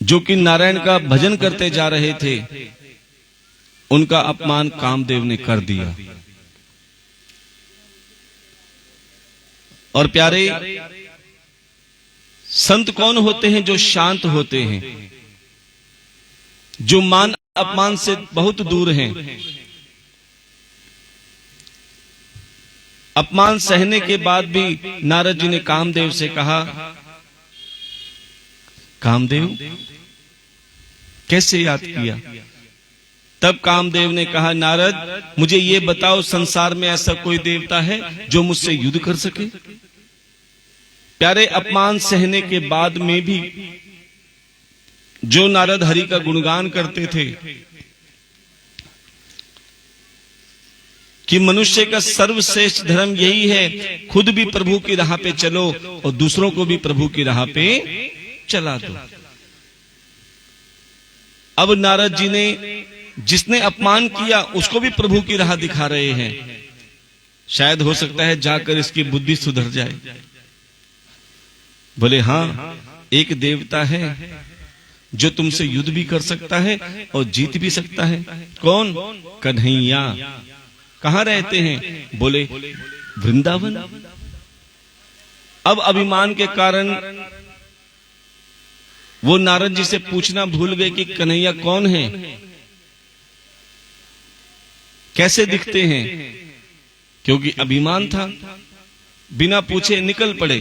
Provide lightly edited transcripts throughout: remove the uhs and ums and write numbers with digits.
जो कि नारायण का भजन करते जा रहे थे, उनका अपमान कामदेव ने कर दिया। और प्यारे, संत कौन होते हैं? जो शांत होते हैं, जो मान अपमान से बहुत दूर हैं। अपमान सहने के बाद भी नारद जी ने कामदेव से कहा, कामदेव कैसे याद किया? तब कामदेव ने कहा, नारद मुझे ये बताओ, संसार में ऐसा कोई देवता है जो मुझसे युद्ध कर सके? प्यारे, अपमान सहने के बाद में भी जो नारद हरि का गुणगान करते थे कि मनुष्य का सर्वश्रेष्ठ धर्म यही है, खुद भी प्रभु की राह पे चलो और दूसरों को भी प्रभु की राह पे चला दो। अब नारद जी ने जिसने अपमान किया उसको भी प्रभु की राह दिखा रहे हैं। शायद हो सकता है जाकर इसकी बुद्धि सुधर जाए। बोले, हाँ, एक देवता है जो तुमसे युद्ध भी कर सकता है और जीत भी सकता है। कौन? कन्हैया। कहां रहते हैं? बोले, वृंदावन। अब अभिमान के कारण वो नारद जी से पूछना भूल गए कि कन्हैया कौन है, कैसे दिखते हैं, क्योंकि अभिमान था। बिना पूछे निकल पड़े।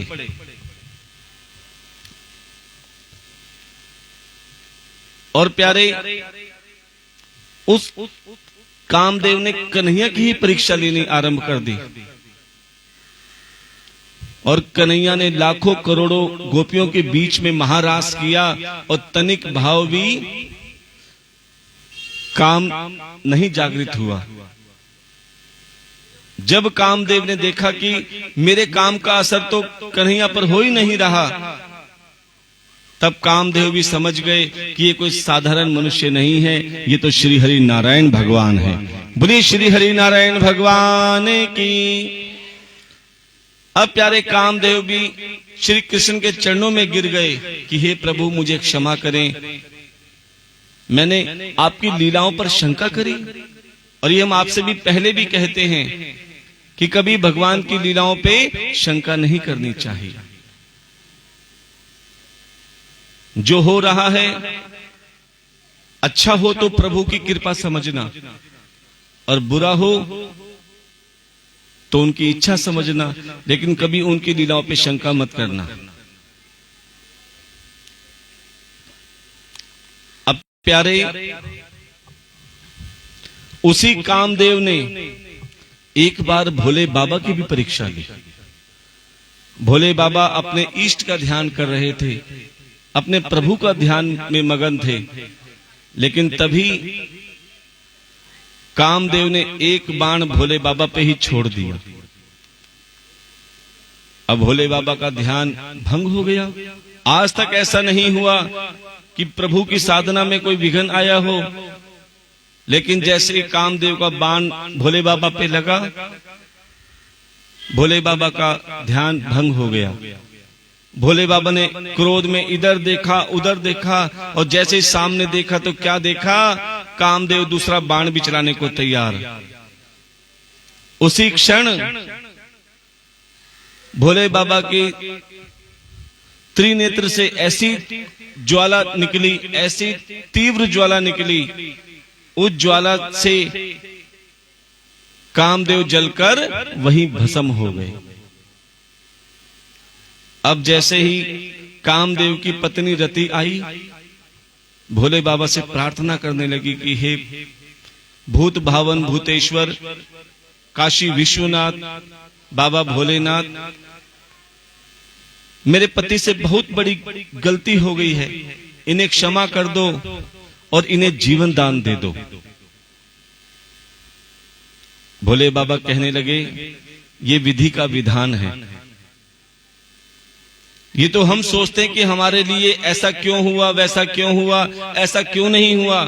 और प्यारे, उस कामदेव ने कन्हैया की ही परीक्षा लेनी आरंभ कर दी। और कन्हैया ने लाखों करोड़ों गोपियों के बीच में महारास किया और तनिक भाव भी काम नहीं जागृत हुआ। जब कामदेव ने देखा कि मेरे काम का असर तो कन्हैया पर हो ही नहीं रहा, तब कामदेव भी समझ गए कि ये कोई साधारण मनुष्य नहीं है, ये तो श्री हरि नारायण भगवान है। बोलिए श्री हरि नारायण भगवान की। अब प्यारे, कामदेव भी श्री कृष्ण के चरणों में गिर गए कि हे प्रभु, मुझे क्षमा करें, मैंने आपकी लीलाओं पर शंका करी। और ये हम आपसे भी पहले भी कहते हैं कि कभी भगवान की लीलाओं पे शंका नहीं करनी चाहिए। जो हो रहा है अच्छा हो तो प्रभु की कृपा समझना, और बुरा हो तो उनकी इच्छा समझना, लेकिन कभी उनकी लीलाओं पे शंका मत करना। अब प्यारे, उसी कामदेव ने एक बार भोले बाबा की भी परीक्षा ली। भोले बाबा अपने इष्ट का ध्यान कर रहे थे, अपने प्रभु का ध्यान में मगन थे, लेकिन तभी कामदेव ने एक बाण भोले बाबा पे ही छोड़ दिया। अब भोले बाबा का ध्यान भंग हो गया। आज तक ऐसा नहीं हुआ कि प्रभु की साधना में कोई विघ्न आया हो, लेकिन जैसे कामदेव का बाण भोले बाबा पे लगा, भोले बाबा का ध्यान भंग हो गया। भोले बाबा ने क्रोध में इधर देखा उधर देखा, और जैसे ही सामने देखा तो क्या देखा? कामदेव दूसरा बाण भी चलाने को तैयार। उसी क्षण भोले बाबा के त्रिनेत्र से ऐसी ज्वाला निकली, ऐसी तीव्र ज्वाला निकली, उस ज्वाला से कामदेव जलकर वहीं भस्म हो गए। अब जैसे ही कामदेव की पत्नी रति आई, भोले बाबा से प्रार्थना करने लगी कि हे भूत भावन भूतेश्वर काशी विश्वनाथ बाबा भोलेनाथ, मेरे पति से बहुत बड़ी गलती हो गई है, इन्हें क्षमा कर दो और इन्हें जीवन दान दे दो। भोले बाबा कहने लगे, ये विधि का विधान है। ये तो हम सोचते हैं कि हमारे लिए ऐसा क्यों हुआ, वैसा क्यों हुआ, ऐसा क्यों नहीं हुआ।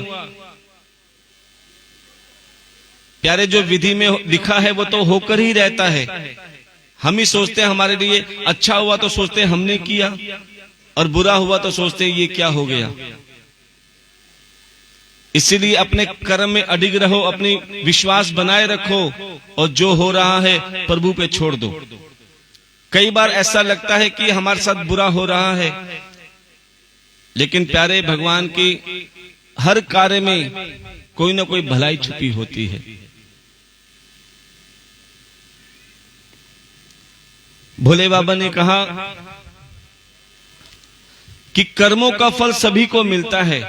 प्यारे, जो विधि में लिखा है वो तो होकर ही रहता है। हम ही सोचते हैं हमारे लिए अच्छा हुआ तो सोचते हैं हमने किया, और बुरा हुआ तो सोचते हैं ये क्या हो गया। इसीलिए अपने कर्म में अडिग रहो, अपनी विश्वास बनाए रखो और जो हो रहा है प्रभु पे छोड़ दो। कई बार ऐसा लगता है कि हमारे साथ बुरा हो रहा है, लेकिन प्यारे भगवान की हर कार्य में कोई ना कोई भलाई छुपी होती है। भोले बाबा ने कहा कि कर्मों का फल सभी को मिलता है।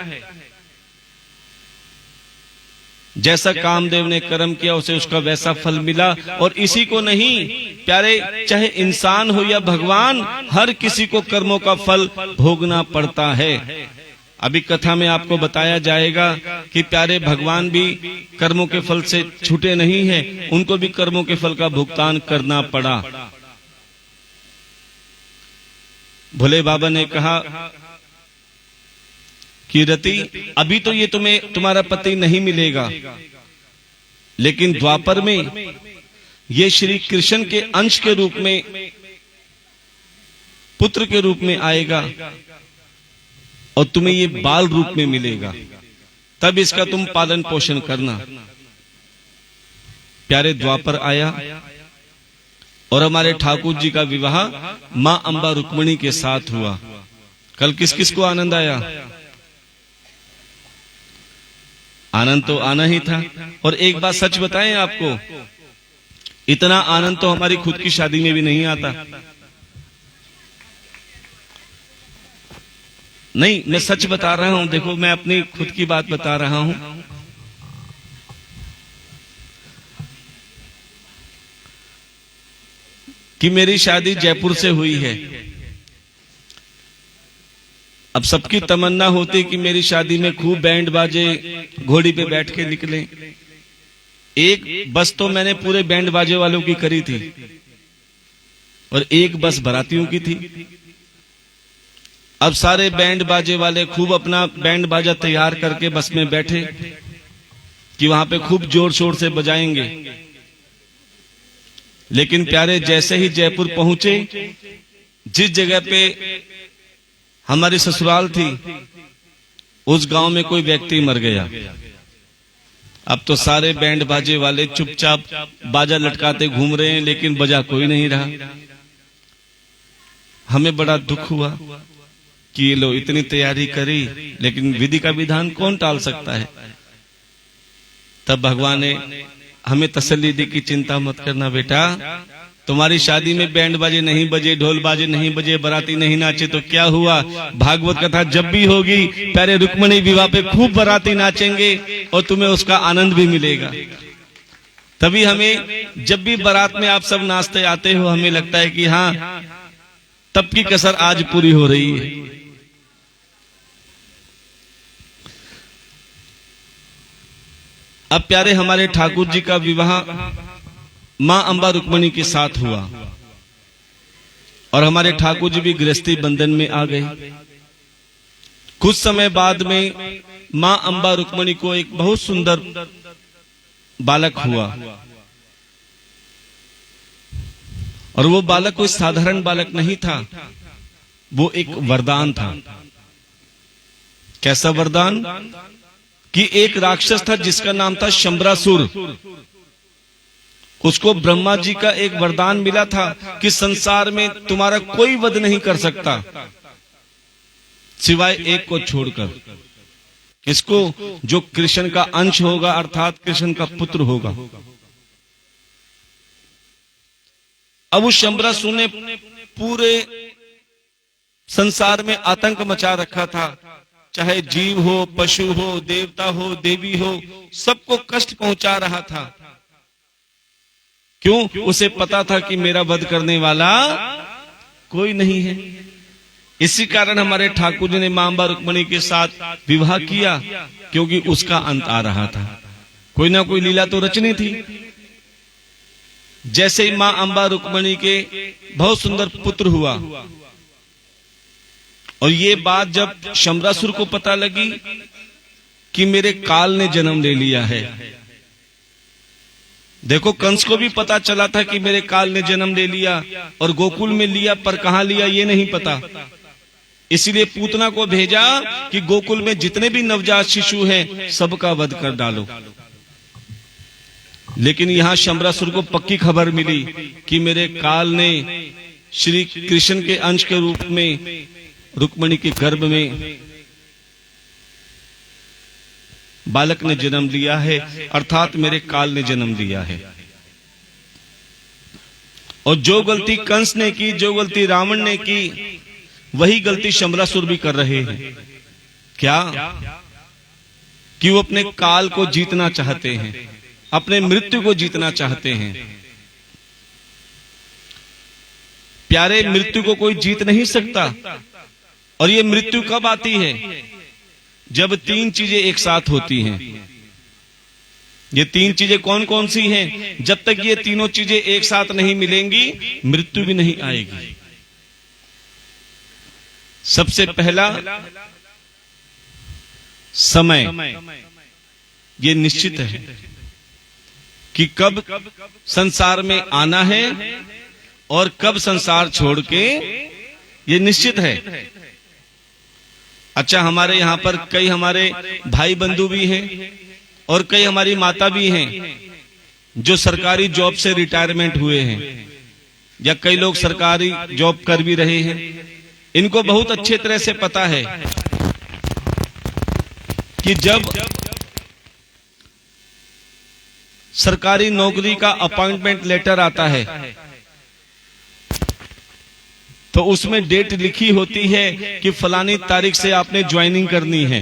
जैसा कामदेव ने कर्म किया उसे उसका वैसा फल मिला, और इसी को नहीं प्यारे, चाहे इंसान हो या भगवान, हर किसी को कर्मों का फल भोगना पड़ता है। अभी कथा में आपको बताया जाएगा कि प्यारे भगवान भी कर्मों के फल से छूटे नहीं हैं, उनको भी कर्मों के फल का भुगतान करना पड़ा। भोले बाबा ने कहा कि रति, अभी तो ये तुम्हें तुम्हारा पति नहीं मिलेगा, लेकिन द्वापर में ये श्री कृष्ण के अंश के रूप में, पुत्र के रूप में आएगा और तुम्हें ये बाल रूप में मिलेगा, तब इसका तुम पालन पोषण करना। प्यारे द्वापर आया और हमारे ठाकुर जी का विवाह मां अंबा रुक्मिणी के साथ हुआ। कल किस किस को आनंद आया? आनंद तो आना ही था। और एक बात सच बताएं आपको, इतना आनंद तो हमारी खुद की शादी में भी नहीं आता। नहीं, मैं सच बता रहा हूं, देखो मैं अपनी खुद की बात बता रहा हूं। कि मेरी शादी जयपुर से हुई है। अब सबकी तमन्ना होती कि मेरी शादी में खूब बैंड बाजे, घोड़ी पे बैठ के निकले। एक बस तो मैंने पूरे बैंड बाजे वालों की करी थी और एक बस बारातियों की थी। अब सारे बैंड बाजे वाले खूब अपना बैंड बाजा तैयार करके बस में बैठे कि वहां पे खूब जोर शोर से बजाएंगे। लेकिन प्यारे जैसे ही जयपुर पहुंचे, जिस जगह पे हमारी ससुराल थी, उस गांव में कोई व्यक्ति मर गया। अब तो सारे बैंड बाजे वाले चुपचाप बाजा लटकाते घूम रहे हैं, लेकिन बजा कोई नहीं रहा। हमें बड़ा दुख हुआ कि ये लो इतनी तैयारी करी, लेकिन विधि का विधान कौन टाल सकता है। तब भगवान ने हमें तसल्ली दी कि चिंता मत करना बेटा, तुम्हारी शादी में बैंड बाजे नहीं बजे, ढोल बाजे नहीं बजे, बाराती नहीं नाचे तो क्या हुआ? भागवत कथा जब भी होगी, प्यारे रुक्मिणी विवाह पे खूब बाराती नाचेंगे और तुम्हें उसका आनंद भी मिलेगा। तभी हमें जब भी बारात में आप सब नाचते आते हो, हमें लगता है कि हाँ, तब की कसर आज पूरी हो रही है। अब प्यारे हमारे ठाकुर जी का विवाह मां अंबा रुक्मिणी के साथ हुआ और हमारे ठाकुर जी भी गृहस्थी बंधन में आ गए। कुछ समय बाद में मां अंबा रुक्मिणी को एक बहुत सुंदर बालक हुआ और वो बालक कोई साधारण बालक नहीं था, वो एक वरदान था। कैसा वरदान? कि एक राक्षस था जिसका नाम था शंबरासुर। उसको ब्रह्मा जी का एक वरदान मिला था कि संसार में तुम्हारा कोई वध नहीं कर सकता सिवाय एक को छोड़कर, किसको? जो कृष्ण का अंश होगा, अर्थात कृष्ण का पुत्र होगा। अब उस शंबरासुर ने पूरे संसार में आतंक मचा रखा था। चाहे जीव हो, पशु हो, देवता हो, देवी हो, सबको कष्ट पहुंचा रहा था। क्यों? उसे पता था कि मेरा वध करने वाला कोई नहीं है। इसी कारण हमारे ठाकुर जी ने मां अंबा रुक्मिणी के साथ विवाह किया, क्योंकि उसका अंत आ रहा था। कोई ना कोई लीला तो रचनी थी। जैसे ही मां अंबा रुक्मिणी के बहुत सुंदर पुत्र हुआ और ये बात जब शंबरासुर को पता लगी कि मेरे काल ने जन्म ले लिया है। देखो, कंस को भी पता चला था कि मेरे काल ने जन्म ले लिया और गोकुल में लिया, पर कहां लिया ये नहीं पता। इसीलिए पूतना को भेजा कि गोकुल में जितने भी नवजात शिशु हैं सबका वध कर डालो। लेकिन यहां शंबरासुर को पक्की खबर मिली कि मेरे काल ने श्री कृष्ण के अंश के रूप में रुक्मिणी के गर्भ में बालक ने जन्म लिया है, अर्थात मेरे काल ने जन्म लिया है। और जो गलती कंस ने की, जो गलती रावण ने की, वही गलती शंबरासुर भी कर रहे हैं। क्या? कि वो अपने काल को जीतना चाहते हैं, अपने मृत्यु को जीतना चाहते हैं। प्यारे, मृत्यु को कोई जीत नहीं सकता। और ये मृत्यु कब आती है? जब तीन चीजें एक साथ होती हैं। ये तीन चीजें कौन कौन सी हैं? जब तक ये तीनों चीजें एक साथ नहीं मिलेंगी, मृत्यु भी नहीं आएगी। सबसे पहला समय, ये निश्चित है कि कब संसार में आना है और कब संसार छोड़ के, ये निश्चित है। अच्छा, हमारे यहां पर कई हमारे भाई बंधु भी हैं और कई हमारी माता भी हैं जो सरकारी जॉब से रिटायरमेंट हुए हैं, या कई लोग सरकारी जॉब कर भी रहे हैं। इनको बहुत अच्छे तरह से पता है कि जब सरकारी नौकरी का अपॉइंटमेंट लेटर आता है तो उसमें डेट लिखी होती है कि फलानी तारीख से आपने ज्वाइनिंग करनी है,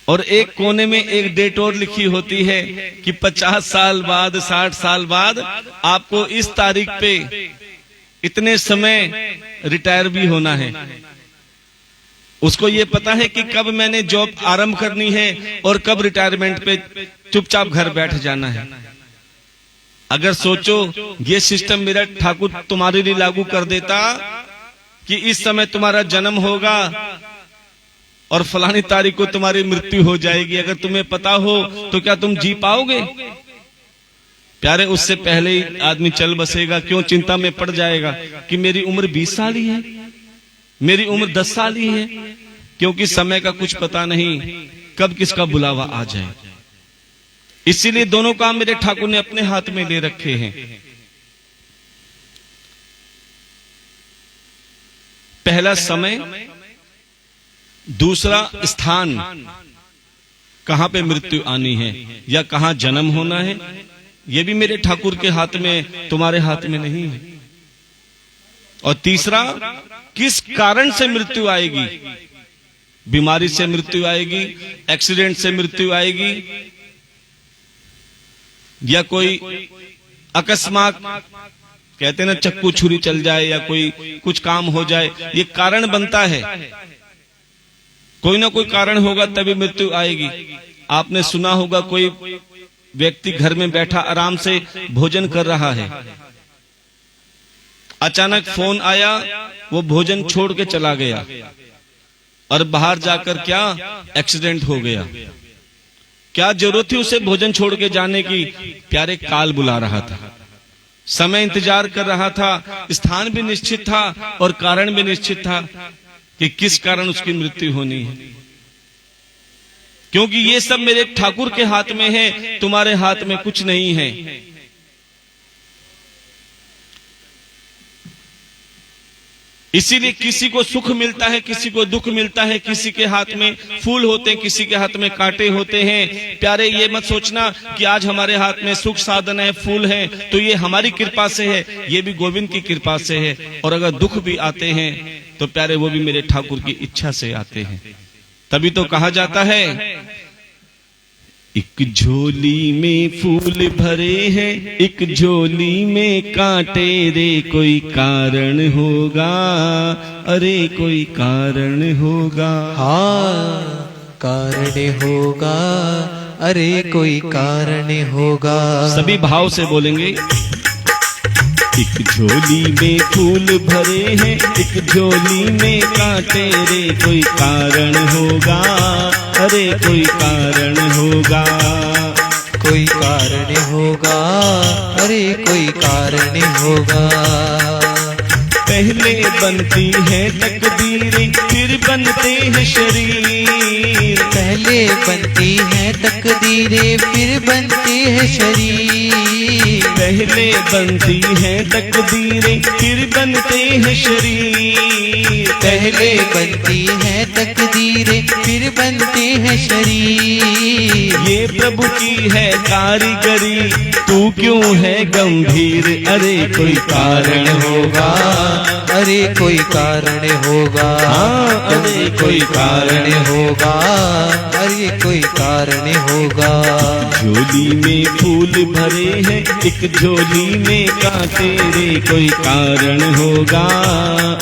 और एक कोने में एक डेट और लिखी होती है कि 50 साल बाद, 60 साल बाद आपको इस तारीख पे इतने समय रिटायर भी होना है। उसको ये पता है कि कब मैंने जॉब आरंभ करनी है और कब रिटायरमेंट पे चुपचाप घर बैठ जाना है। अगर सोचो ये सिस्टम मेरा ठाकुर तुम्हारे लिए लागू कर देता कि इस समय तुम्हारा जन्म होगा और फलानी तारीख को तुम्हारी मृत्यु हो जाएगी, अगर तुम्हें पता हो तो क्या तुम जी पाओगे? प्यारे, उससे पहले ही आदमी चल बसेगा। क्यों चिंता में पड़ जाएगा कि मेरी उम्र 20 साल ही है, मेरी उम्र 10 साल ही है, क्योंकि समय का कुछ पता नहीं कब किसका बुलावा आ जाए। इसीलिए दोनों काम मेरे ठाकुर ने अपने हाथ में ले रखे हैं। पहला समय, दूसरा स्थान, कहां पे मृत्यु आनी है या कहां जन्म होना है, यह भी मेरे ठाकुर के हाथ में, तुम्हारे हाथ में नहीं है। और तीसरा, किस कारण से मृत्यु आएगी? बीमारी से मृत्यु आएगी, एक्सीडेंट से मृत्यु आएगी, या कोई अकस्मात, कहते ना चक्कू छुरी चल जाए या कोई कुछ काम हो जाए, ये कारण बनता है। कोई ना कोई कारण होगा तभी मृत्यु आएगी। आपने सुना होगा कोई व्यक्ति घर में बैठा आराम से भोजन कर रहा है, अचानक फोन आया, वो भोजन छोड़ के चला गया और बाहर जाकर क्या एक्सीडेंट हो गया। क्या जरूरत थी उसे भोजन छोड़ के जाने की? प्यारे, काल बुला रहा था, समय इंतजार कर रहा था, स्थान भी निश्चित था और कारण भी निश्चित था कि किस कारण उसकी मृत्यु होनी है। क्योंकि ये सब मेरे ठाकुर के हाथ में है, तुम्हारे हाथ में कुछ नहीं है। इसीलिए किसी को सुख मिलता है, किसी को दुख मिलता है, किसी के हाथ में फूल होते हैं, किसी के हाथ में कांटे होते हैं। प्यारे, ये मत सोचना कि आज हमारे हाथ में सुख साधन है, फूल है, तो ये हमारी कृपा से है, ये भी गोविंद की कृपा से है। और अगर दुख भी आते हैं तो प्यारे, वो भी मेरे ठाकुर की इच्छा से आते हैं। तभी तो कहा जाता है, एक झोली में फूल भरे हैं, एक झोली में कांटे रे, कोई कारण होगा, अरे कोई कारण होगा। हाँ, कारण होगा, अरे कोई कारण होगा। सभी भाव से बोलेंगे। एक झोली में फूल भरे हैं, एक झोली में कांटे रे, कोई कारण होगा, अरे कोई कारण होगा। कोई कारण होगा, अरे कोई कारण होगा। पहले बनती है तकदीरें फिर बनते हैं शरीर। पहले बनती है तकदीरें फिर बनते हैं शरीर। पहले बनती है तकदीरें फिर बनते हैं शरीर। पहले बनती है तकदीरें फिर बनते हैं शरीर। ये प्रभु की है कारीगरी, तू क्यों है गंभीर? अरे कोई कारण होगा, अरे कोई कारण होगा, हाँ, अरे कोई कारण होगा, अरे कोई कारण होगा। झोली में फूल भरे हैं एक झोली में कांटे रे, कोई कारण होगा,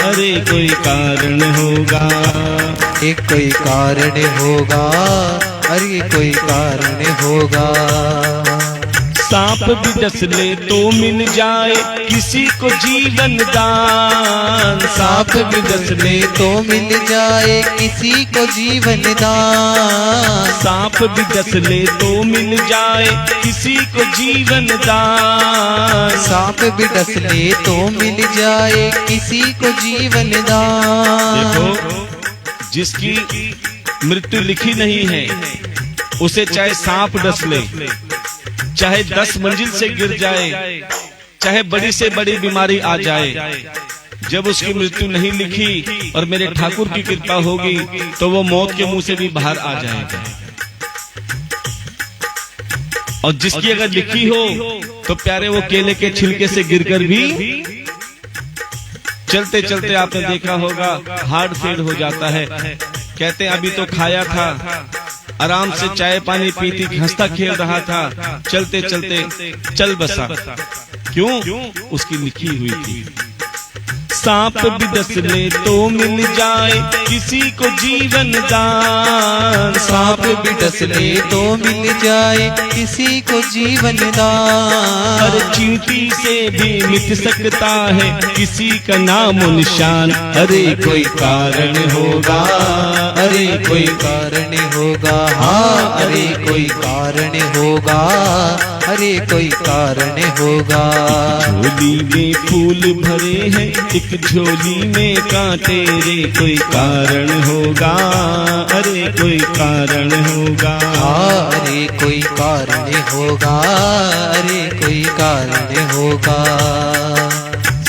अरे कोई कारण होगा। एक कोई कारण होगा, अरे कोई कारण होगा। सांप भी डस ले तो मिल जाए किसी को जीवन दान। सांप भी डस ले तो मिल जाए किसी को जीवन दान। सांप भी डस ले तो मिल जाए किसी को जीवन दान। सांप भी डस ले तो मिल जाए किसी को जीवन दान। देखो, जिसकी मृत्यु लिखी नहीं है उसे चाहे सांप डस ले, चाहे 10 मंजिल से गिर जाए, चाहे बड़ी से बड़ी बीमारी आ जाए, जब उसकी मृत्यु नहीं लिखी और मेरे ठाकुर की कृपा होगी तो वो मौत के मुंह से भी बाहर आ जाएगा। और जिसकी अगर लिखी हो तो प्यारे वो केले के छिलके से गिरकर भी चलते चलते आपने देखा होगा हार्ट फेल हो जाता है। कहते हैं अभी तो खाया था, आराम से चाय पानी पीती, हंसता खेल रहा था, चलते चलते चल बसा। क्यों? उसकी लिखी हुई थी। सांप भी डस ले तो मिल जाए किसी को जीवन दान। सांप भी डस ले तो मिल जाए किसी को जीवन दान। हर चींटी से भी मिट सकता है किसी का नाम निशान। अरे कोई कारण होगा, अरे कोई कारण होगा, हाँ अरे कोई कारण होगा, अरे कोई कारण होगा। झोली में फूल भरे हैं एक झोली में कांटे रे, कोई कारण होगा, अरे कोई कारण होगा। अरे कोई कारण होगा, अरे कोई कारण होगा।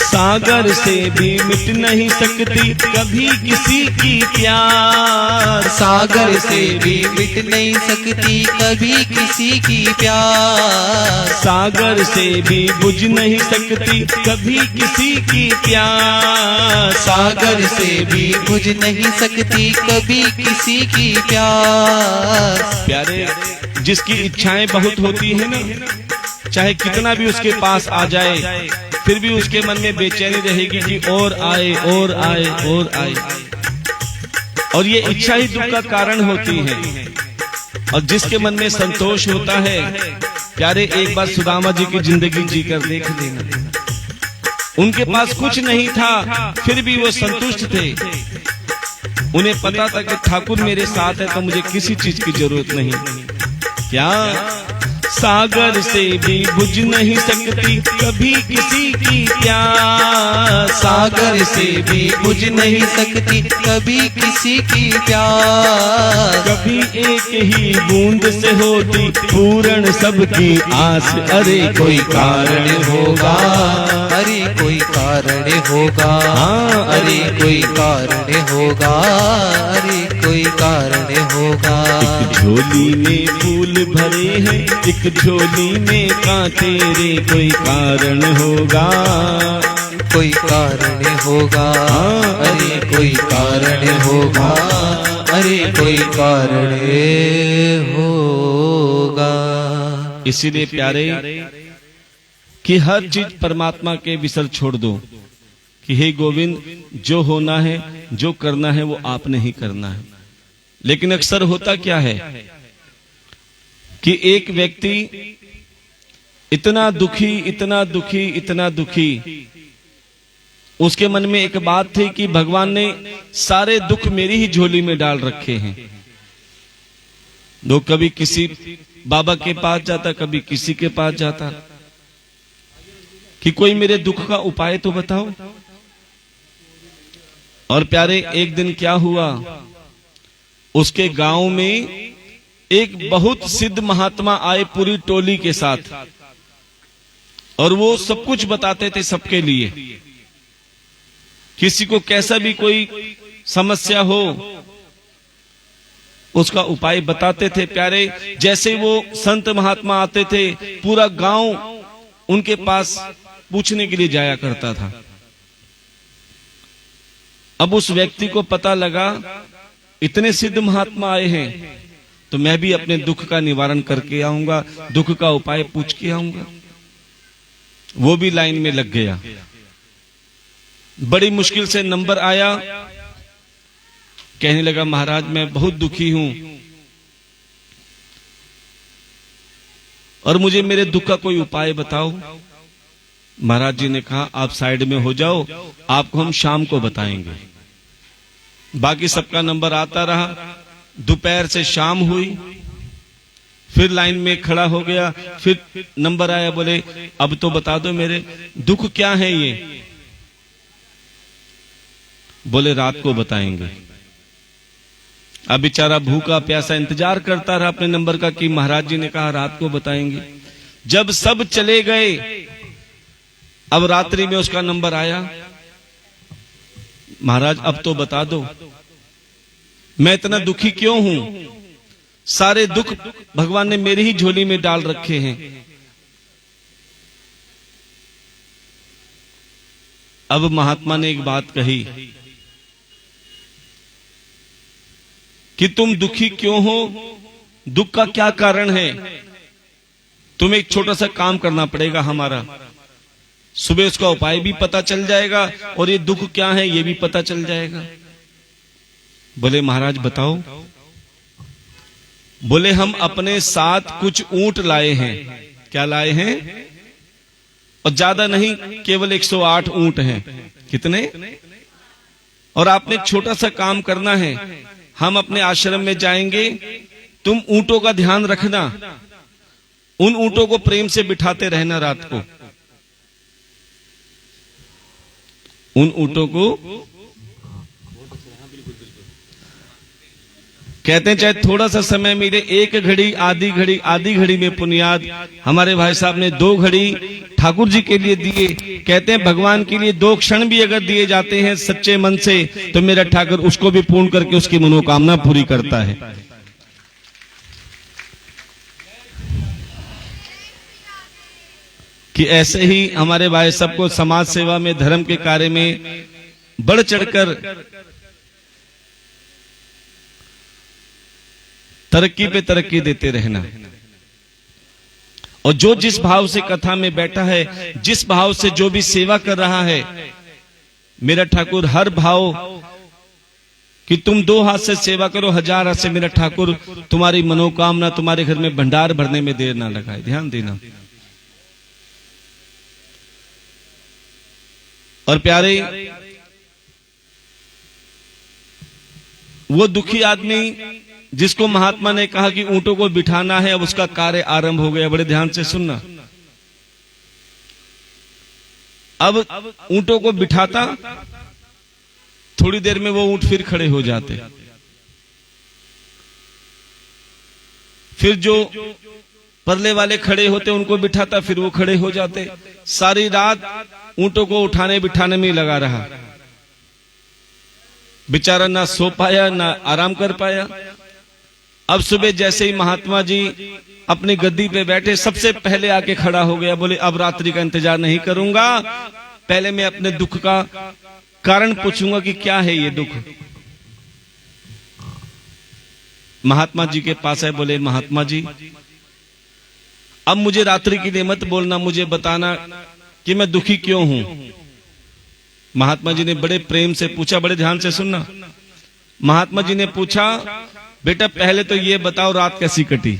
सागर से भी मिट नहीं सकती कभी किसी की प्यार। सागर से भी मिट नहीं सकती कभी किसी की प्यार। सागर से भी बुझ नहीं सकती कभी किसी की प्यार। सागर से भी बुझ नहीं सकती कभी किसी की प्यार। प्यारे, जिसकी इच्छाएं बहुत होती है ना, चाहे कितना भी उसके पास आ जाए फिर भी उसके मन में बेचैनी रहेगी कि और आए और आए और आए। और ये इच्छा ही दुख का कारण होती है। और जिसके मन में संतोष होता है, प्यारे एक बार सुदामा जी की जिंदगी जीकर देख लेना। उनके पास कुछ नहीं था फिर भी वो संतुष्ट थे। उन्हें पता था कि ठाकुर मेरे साथ है तो मुझे किसी चीज की जरूरत नहीं। क्या? सागर से भी बुझ नहीं सकती कभी किसी की प्यास। सागर से भी बुझ नहीं सकती कभी किसी की प्यास। कभी एक ही बूंद से होती पूर्ण सबकी आस। अरे कोई कारण होगा, अरे कोई कारण होगा, हाँ अरे कोई कारण होगा, अरे कोई कारण होगा। एक झोली में फूल भरे हैं एक झोली में कांटे रे, कोई कारण होगा, कोई कारण होगा, अरे कोई कारण होगा, अरे कोई कारण होगा। इसीलिए प्यारे कि हर चीज परमात्मा के विसर छोड़ दो कि हे गोविंद, जो होना है जो करना है वो आपने ही करना है। लेकिन अक्सर होता क्या है कि एक व्यक्ति इतना दुखी इतना दुखी इतना दुखी, उसके मन में एक बात थी कि भगवान ने सारे दुख मेरी ही झोली में डाल रखे हैं। वो कभी किसी बाबा के पास जाता, कभी किसी के पास जाता कि कोई मेरे दुख का उपाय तो बताओ। और प्यारे, एक दिन क्या हुआ, उसके गांव में एक बहुत सिद्ध महात्मा आए पूरी टोली के साथ, और वो सब कुछ बताते थे सबके लिए। किसी को कैसा भी कोई समस्या हो उसका उपाय बताते थे। प्यारे, जैसे वो संत महात्मा आते थे, पूरा गांव उनके पास पूछने के लिए जाया करता था। अब उस व्यक्ति को पता लगा इतने सिद्ध महात्मा आए हैं, तो मैं भी अपने दुख का निवारण करके आऊंगा, दुख का उपाय पूछ के आऊंगा। वो भी लाइन में लग गया। बड़ी मुश्किल से नंबर आया, कहने लगा महाराज मैं बहुत दुखी हूं और मुझे मेरे दुख का कोई उपाय बताओ। महाराज जी ने कहा आप साइड में हो जाओ, आपको हम शाम को बताएंगे। बाकी सबका नंबर आता रहा। दोपहर से शाम हुई, फिर लाइन में खड़ा हो गया, फिर नंबर आया, बोले अब तो बता दो मेरे दुख क्या है ये। बोले रात को बताएंगे। अब बेचारा भूखा प्यासा इंतजार करता रहा अपने नंबर का कि महाराज जी ने कहा रात को बताएंगे। जब सब चले गए, अब रात्रि में उसका नंबर आया, महाराज अब तो बता दो मैं इतना दुखी क्यों हूं, सारे दुख भगवान ने मेरी ही झोली में डाल रखे हैं। अब महात्मा ने एक बात कही कि तुम दुखी क्यों हो, दुख का क्या कारण है। तुम्हें एक छोटा सा काम करना पड़ेगा हमारा, सुबह उसका उपाय भी पता चल जाएगा और ये दुख क्या है ये भी पता चल जाएगा। बोले महाराज बताओ। बोले हम अपने साथ कुछ ऊंट लाए हैं। क्या लाए हैं? और ज्यादा नहीं, केवल 108 ऊंट हैं। कितने? और आपने एक छोटा सा काम करना है, हम अपने आश्रम में जाएंगे, तुम ऊंटों का ध्यान रखना, उन ऊंटों को प्रेम से बिठाते रहना रात को। उन ऊंटों को कहते हैं चाहे थोड़ा सा समय मिले, 1 घड़ी, आधी घड़ी में पुनियाद। हमारे भाई साहब ने 2 घड़ी ठाकुर जी के लिए दिए। कहते हैं भगवान के लिए 2 क्षण भी अगर दिए जाते हैं सच्चे मन से, तो मेरा ठाकुर उसको भी पूर्ण करके उसकी मनोकामना पूरी करता है। कि ऐसे ही हमारे भाई सबको समाज सेवा में, धर्म के कार्य में बढ़ चढ़कर तरक्की पे तरक्की देते रहना। और जो जिस भाव से कथा में बैठा है, जिस भाव से जो भी सेवा कर रहा है, मेरा ठाकुर हर भाव कि तुम 2 हाथ से सेवा करो, 1000 हाथ से, मेरा ठाकुर तुम्हारी मनोकामना, तुम्हारे घर में भंडार भरने में देर ना लगाए। ध्यान देना। और प्यारे, वो दुखी आदमी जिसको महात्मा ने कहा कि ऊंटों को बिठाना है, अब उसका कार्य आरंभ हो गया। बड़े ध्यान से सुनना। अब ऊंटों को बिठाता, थोड़ी देर में वो ऊंट फिर खड़े हो जाते। फिर जो परले वाले खड़े होते उनको बिठाता, फिर वो खड़े हो जाते। सारी रात ऊंटों को उठाने बिठाने में लगा रहा। बेचारा ना सो पाया ना आराम कर पाया। अब सुबह जैसे ही महात्मा जी अपनी गद्दी पे बैठे, सबसे पहले आके खड़ा हो गया। बोले अब रात्रि का इंतजार नहीं करूंगा, पहले मैं अपने दुख का कारण पूछूंगा कि क्या है ये दुख। महात्मा जी के पास है। बोले महात्मा जी अब मुझे रात्रि के लिए मत बोलना, मुझे बताना कि मैं दुखी क्यों हूं। महात्मा जी ने बड़े प्रेम से पूछा। बड़े ध्यान से सुनना। महात्मा जी ने पूछा बेटा पहले तो ये बताओ रात कैसी कटी।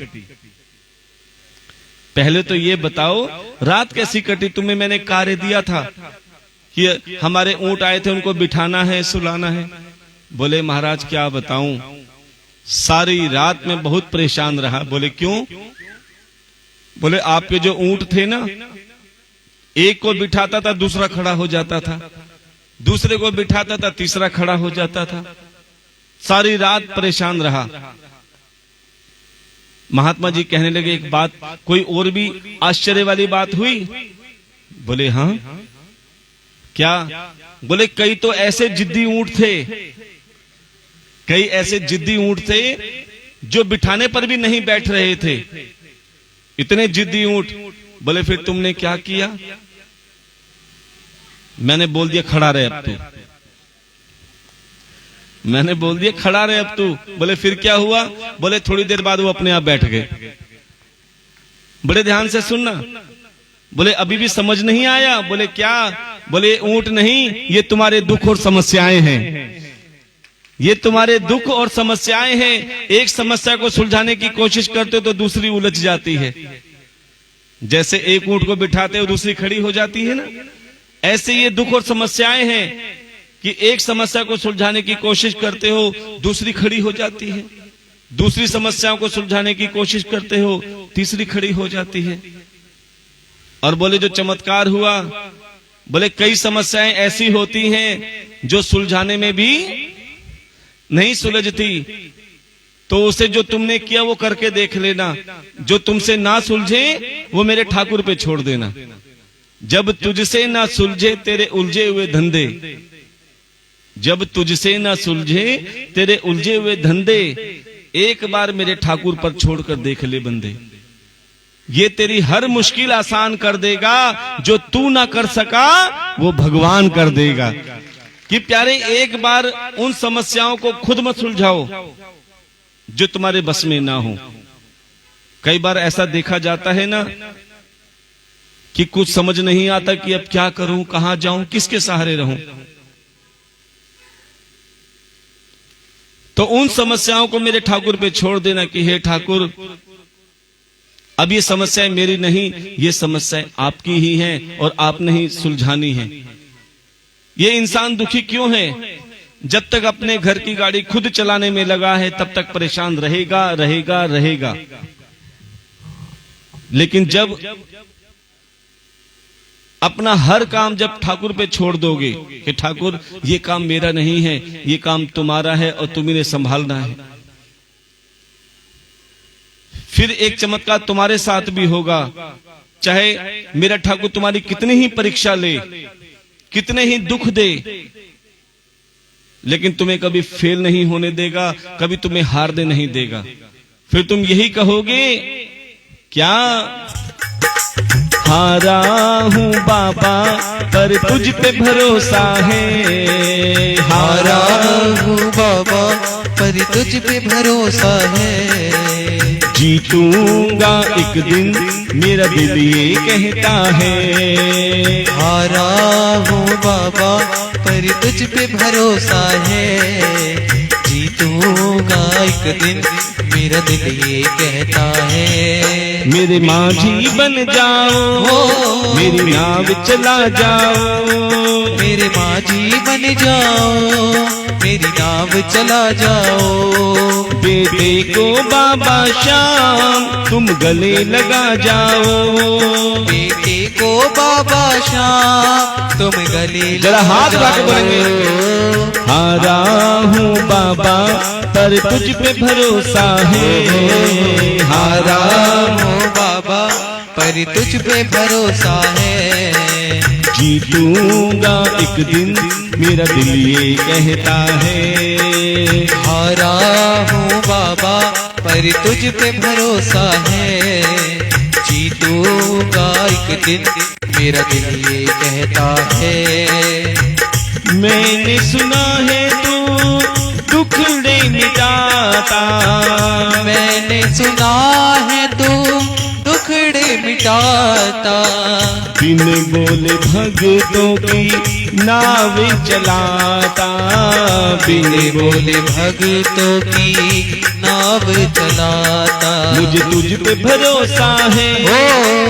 पहले तो ये बताओ रात कैसी कटी। तुम्हें मैंने कार्य दिया था कि हमारे ऊंट आए थे, उनको बिठाना है, सुलाना है। बोले महाराज क्या बताऊं, सारी रात में बहुत परेशान रहा। बोले क्यों? बोले आपके जो ऊंट थे ना, एक को बिठाता था दूसरा खड़ा हो जाता था, दूसरे को बिठाता था, तीसरा खड़ा हो जाता था, सारी रात परेशान रहा। महात्मा जी कहने लगे एक बात, कोई और भी आश्चर्य वाली बात हुई? बोले हाँ। क्या? बोले कई तो ऐसे जिद्दी ऊंट थे, कई ऐसे जिद्दी ऊंट थे जो बिठाने पर भी नहीं बैठ रहे थे, इतने जिद्दी ऊंट। बोले फिर तुमने क्या किया? मैंने बोल दिया खड़ा रहे अब तू। मैंने बोल दिया खड़ा रहे अब तू। बोले फिर क्या हुआ? बोले थोड़ी देर बाद वो अपने आप बैठ गए। बड़े ध्यान से सुनना। बोले अभी भी समझ नहीं आया? बोले क्या? बोले ऊंट नहीं, ये तुम्हारे दुख और समस्याएं हैं, ये तुम्हारे दुख और समस्याएं हैं। एक समस्या को सुलझाने की कोशिश करते हो तो दूसरी उलझ जाती है। जैसे एक ऊंट को बिठाते हो दूसरी खड़ी हो जाती है ना, ऐसे ये दुख और समस्याएं हैं कि एक समस्या को सुलझाने की कोशिश करते हो दूसरी खड़ी हो जाती है, दूसरी समस्याओं को सुलझाने की कोशिश करते हो तीसरी खड़ी हो जाती है। और बोले जो चमत्कार हुआ, बोले कई समस्याएं ऐसी होती हैं जो सुलझाने में भी नहीं सुलझती, तो उसे जो तुमने किया वो करके देख लेना। जो तुमसे ना सुलझे वो मेरे ठाकुर पे छोड़ देना। जब तुझसे ना सुलझे तेरे उलझे हुए धंधे, जब तुझसे ना सुलझे तेरे उलझे हुए धंधे, एक बार मेरे ठाकुर पर छोड़कर देख ले बंदे। ये तेरी हर मुश्किल आसान कर देगा, जो तू ना कर सका वो भगवान कर देगा। कि प्यारे एक बार उन समस्याओं को खुद मत सुलझाओ जो तुम्हारे बस में ना हो। कई बार ऐसा देखा जाता है ना कि कुछ समझ नहीं आता कि अब क्या करूं, कहां जाऊं, किसके सहारे रहूं। तो उन समस्याओं को मेरे ठाकुर पे छोड़ देना कि हे ठाकुर, अब ये समस्याएं मेरी नहीं, ये समस्याएं आपकी ही हैं और आपने ही सुलझानी है। ये इंसान दुखी क्यों है? जब तक अपने घर की गाड़ी खुद चलाने में लगा है तब तक परेशान रहेगा रहेगा रहेगा। लेकिन जब अपना हर काम जब ठाकुर पे छोड़ दोगे कि ठाकुर ये काम मेरा नहीं है, ये काम तुम्हारा है और तुम्ही ने संभालना है, फिर एक चमत्कार तुम्हारे साथ भी होगा। चाहे मेरा ठाकुर तुम्हारी कितनी ही परीक्षा ले, कितने ही दुख दे, लेकिन तुम्हें कभी फेल नहीं होने देगा, कभी तुम्हें हारने नहीं देगा। फिर तुम यही कहोगे क्या? हारा हूँ बाबा पर तुझ पे भरोसा है, हारा हूँ बाबा पर तुझ पे भरोसा है। जीतूंगा एक दिन मेरा दिल ये कहता है। हारा हूँ बाबा पर तुझ पे भरोसा है। जीतूंगा एक दिन मेरा दिल ये कहता है। मेरे माझी बन जाओ, मेरी नाव चला जाओ, मेरे माझी बन जाओ, मेरी नाव चला जाओ। बेटे को बाबा श्याम तुम गले लगा जाओ, बेटे को बाबा श्याम तुम गले जरा हाथ उठा के बोलेंगे। हारा हूँ बाबा पर तुझ पे भरोसा है, हारा हूँ बाबा पर तुझ पे भरोसा है। जीतूंगा एक दिन मेरा दिल ये कहता है। हारा हूँ बाबा पर तुझ पे भरोसा है। जीतूंगा एक दिन मेरा दिल ये कहता है। मैंने सुना है तू दुखड़े मिटाता, मैंने सुना है तू दुखड़े मिटाता। बिन बोले भगतों की नाव चलाता, बिन बोले भगतों की नाव चलाता। मुझे तुझ पे भरोसा है,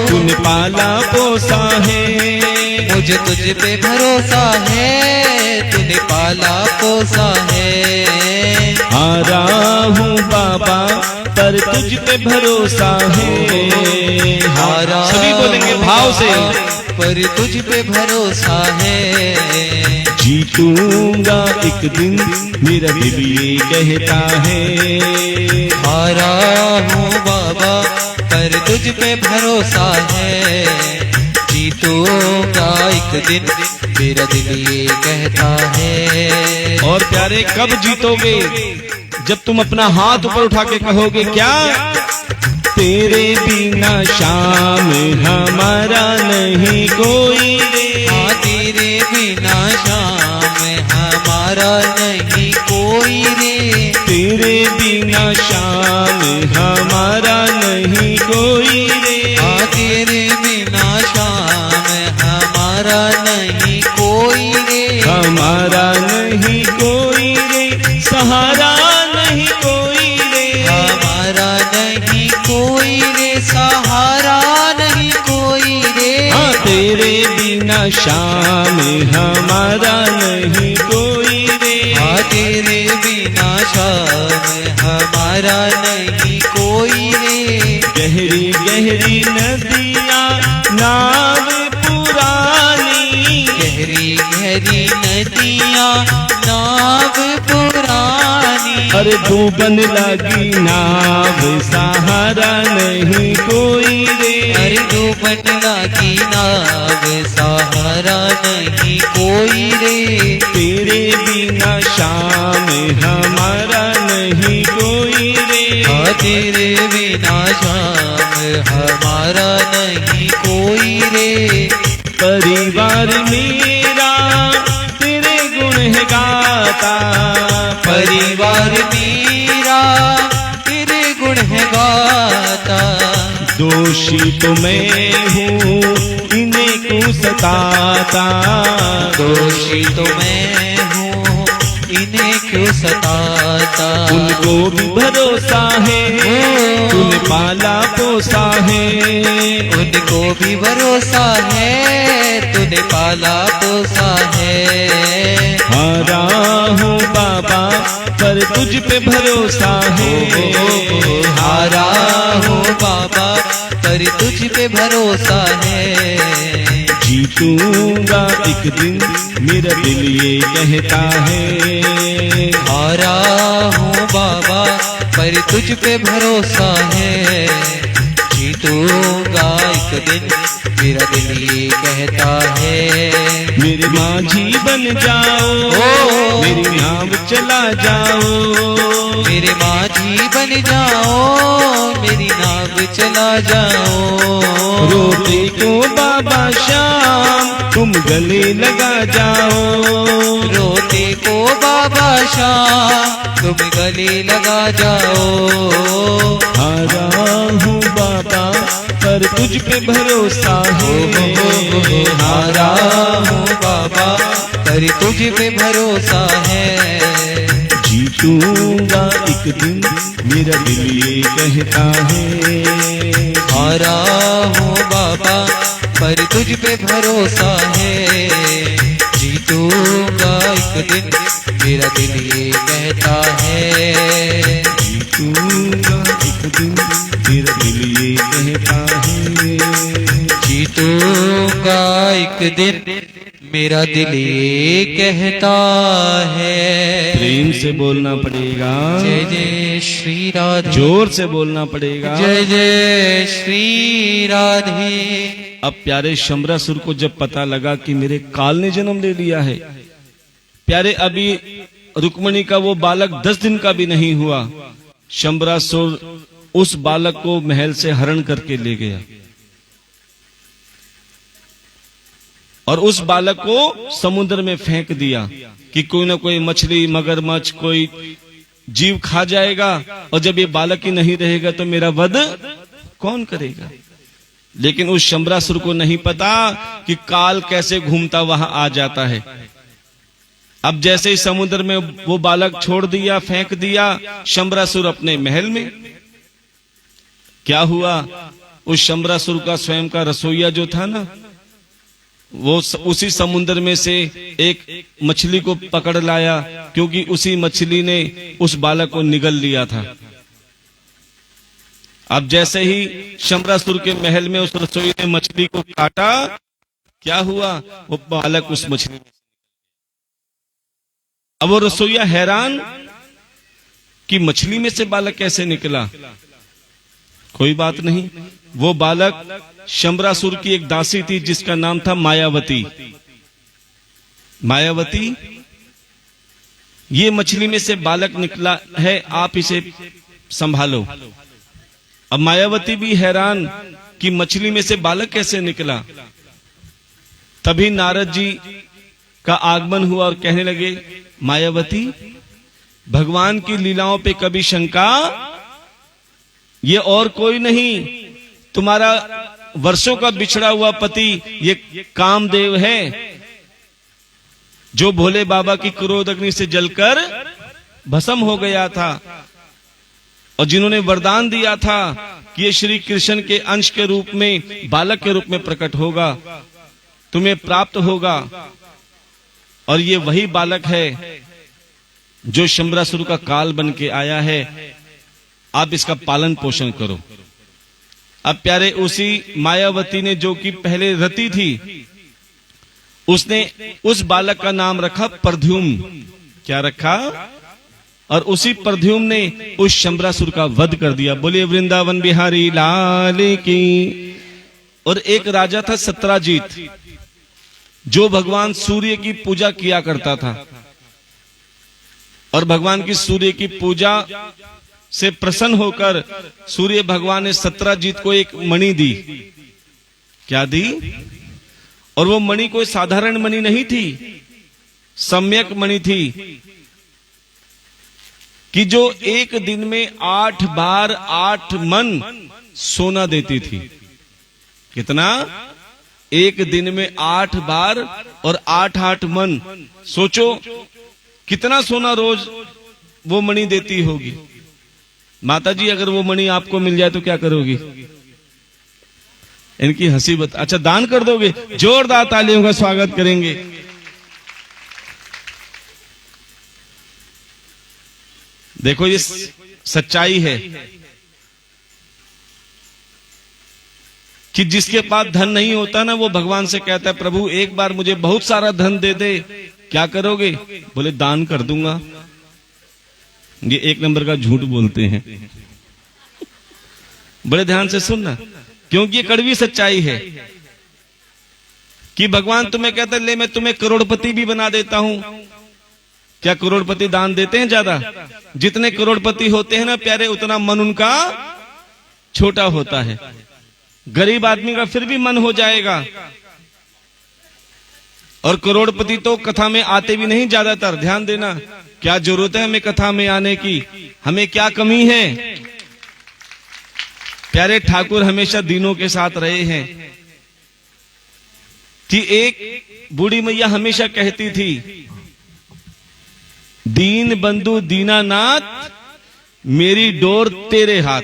तूने पाला पोसा है। मुझे तुझ पे भरोसा है, तूने पाला पोसा है। हारा हूँ बाबा पर तुझ पे भरोसा है। हारा सभी बोलेंगे भाव से। पर तुझ पे भरोसा है। जीतूंगा एक दिन मेरा दिल ये कहता है। हारा हूँ बाबा पर तुझ पे भरोसा है। जीतूंगा एक दिन मेरा दिल ये कहता है। और प्यारे कब जीतोगे? जब तुम अपना हाथ ऊपर उठा के कहोगे क्या? तेरे बिना शाम हमारा नहीं कोई रे। हाँ तेरे बिना शाम हमारा नहीं कोई रे। तेरे बिना शाम हमारा नहीं कोई रे। हाँ तेरे बिना शाम हमारा नहीं कोई रे। हमारा नहीं कोई रे, सहारा नहीं कोई रे। हमारा नहीं कोई रे, सहारा नहीं कोई रे। हाँ तेरे बिना शाम हमारा नहीं कोई रे। हाँ तेरे बिना शाम हमारा नहीं कोई रे। गहरी गहरी नदियाँ नाव पुरानी। गहरी गहरी नदियाँ नाव पुरानी। अरे डूबन लगी नाव सहारा नहीं कोई रे। अरे डूबन लगी नाव सहारा नहीं कोई रे। तेरे बिना शाम हमारा नहीं कोई रे। हाँ तेरे बिना शाम हमारा नहीं कोई रे। परिवार मेरा तेरे गुण है गाता। परिवार मेरा तेरे गुण है गाता। दोषी तो मैं हूँ इन्हें क्यों सताता। दोषी तो मैं हूँ इन्हें क्यों सताता। उनको भी भरोसा है तूने पाला पोसा है। उनको भी भरोसा है तूने पाला पोसा है। हारा हूँ बाबा पर तुझ पे भरोसा है। हारा हूँ बाबा पर तुझ पे भरोसा है। जीतूंगा एक दिन मेरा दिल ये कहता है। हारा हूँ बाबा पर तुझ पे भरोसा है। जीतूंगा एक दिन मेरा दिल ये कहता है। मेरे माझी बन जाओ मेरी नाव चला जाओ। मेरे माझी बन जाओ मेरी नाव चला जाओ। रोते को बाबा श्याम तुम गले लगा जाओ। रोते को बाबा शाम तुम गले लगा जाओ। हारा हूँ बाबा पर तुझ पे भरोसा है। हारा हूँ बाबा पर तुझ पे भरोसा है। जीतूंगा एक दिन मेरा दिल ये कहता है। हारा हूँ बाबा पर तुझ पे भरोसा है। जीतूंगा एक दिन मेरा दिल ये कहता है। जीतूंगा एक दिन मेरा दिल ये कहता है। जीतूंगा एक दिन मेरा दिल ये कहता है। प्रेम से बोलना पड़ेगा। जय जय श्री राधे। जोर से बोलना पड़ेगा। जय जय श्री राधे। अब प्यारे शंबरासुर को जब पता लगा कि मेरे काल ने जन्म ले लिया है, प्यारे अभी रुक्मणी का वो बालक 10 दिन का भी नहीं हुआ, शंबरासुर उस बालक को महल से हरण करके ले गया और उस बालक को समुद्र में फेंक दिया कि कोई ना कोई मछली मगरमच्छ कोई जीव खा जाएगा और जब ये बालक ही नहीं रहेगा तो मेरा वध कौन करेगा। लेकिन उस शंबरासुर को नहीं पता कि काल कैसे घूमता वहां आ जाता है। अब जैसे ही समुद्र में वो बालक छोड़ दिया, फेंक दिया, शंबरासुर अपने महल में। क्या हुआ, उस शंबरासुर का स्वयं का रसोइया जो था ना, वो उसी समुद्र में से एक मछली को पकड़ लाया, क्योंकि उसी मछली ने उस बालक को निगल लिया था। अब जैसे ही शंबरासुर के महल में उस रसोई ने मछली को काटा, क्या हुआ, वो बालक उस मछली में। अब वो रसोईया हैरान कि मछली में से बालक कैसे निकला। कोई बात नहीं, वो बालक शंबरासुर की एक दासी थी जिसका नाम था मायावती। मायावती, ये मछली में से बालक निकला है, आप इसे संभालो। अब मायावती भी हैरान कि मछली में से बालक कैसे निकला। तभी नारद जी का आगमन हुआ और कहने लगे, मायावती, भगवान की लीलाओं पे कभी शंका, ये और कोई नहीं, तुम्हारा वर्षों का बिछड़ा हुआ पति ये कामदेव है, जो भोले बाबा की क्रोध अग्नि से जलकर भस्म हो गया था और जिन्होंने वरदान दिया था कि ये श्री कृष्ण के अंश के रूप में, बालक के रूप में प्रकट होगा, तुम्हें प्राप्त होगा। और ये वही बालक है जो शंबरासुर का काल बन के आया है, आप इसका पालन पोषण करो। अब प्यारे, उसी मायावती ने, जो कि पहले रति थी, उसने उस बालक का नाम रखा प्रद्युम्न। क्या रखा? और उसी प्रद्युम्न ने उस शंबरासुर का वध कर दिया। बोलिए वृंदावन बिहारी लाल की। और एक राजा था सत्राजीत, जो भगवान सूर्य की पूजा किया करता था, और भगवान की सूर्य की पूजा से प्रसन्न होकर सूर्य भगवान ने सत्राजीत को एक मणि दी। क्या दी? और वो मणि कोई साधारण मणि नहीं थी, सम्यक मणि थी, कि जो एक दिन में 8 बार 8 मन सोना देती थी। कितना? एक दिन में 8 बार और 8 मन। सोचो कितना सोना रोज वो मणि देती होगी। माता जी, अगर वो मणि आपको मिल जाए तो क्या करोगी? इनकी हंसी अच्छा, दान कर दोगे? जोरदार तालियों का स्वागत करेंगे। देखो, ये सच्चाई है कि जिसके पास धन नहीं होता ना, वो भगवान से कहता है, प्रभु एक बार मुझे बहुत सारा धन दे दे। क्या करोगे? बोले दान कर दूंगा। ये एक नंबर का झूठ बोलते हैं। बड़े ध्यान से सुनना, क्योंकि ये कड़वी सच्चाई है कि भगवान तुम्हें कहता है, ले मैं तुम्हें करोड़पति भी बना देता हूं। क्या करोड़पति दान देते हैं ज्यादा? जितने करोड़पति होते हैं ना प्यारे, उतना मन उनका छोटा होता है। गरीब आदमी का फिर भी मन हो जाएगा। और करोड़पति तो कथा में आते भी नहीं ज्यादातर। ध्यान देना, क्या जरूरत है हमें कथा में आने की? हमें क्या कमी है? प्यारे ठाकुर हमेशा दीनों के साथ रहे हैं। कि एक बूढ़ी मैया हमेशा कहती थी, दीन बंधु दीनानाथ मेरी डोर तेरे हाथ।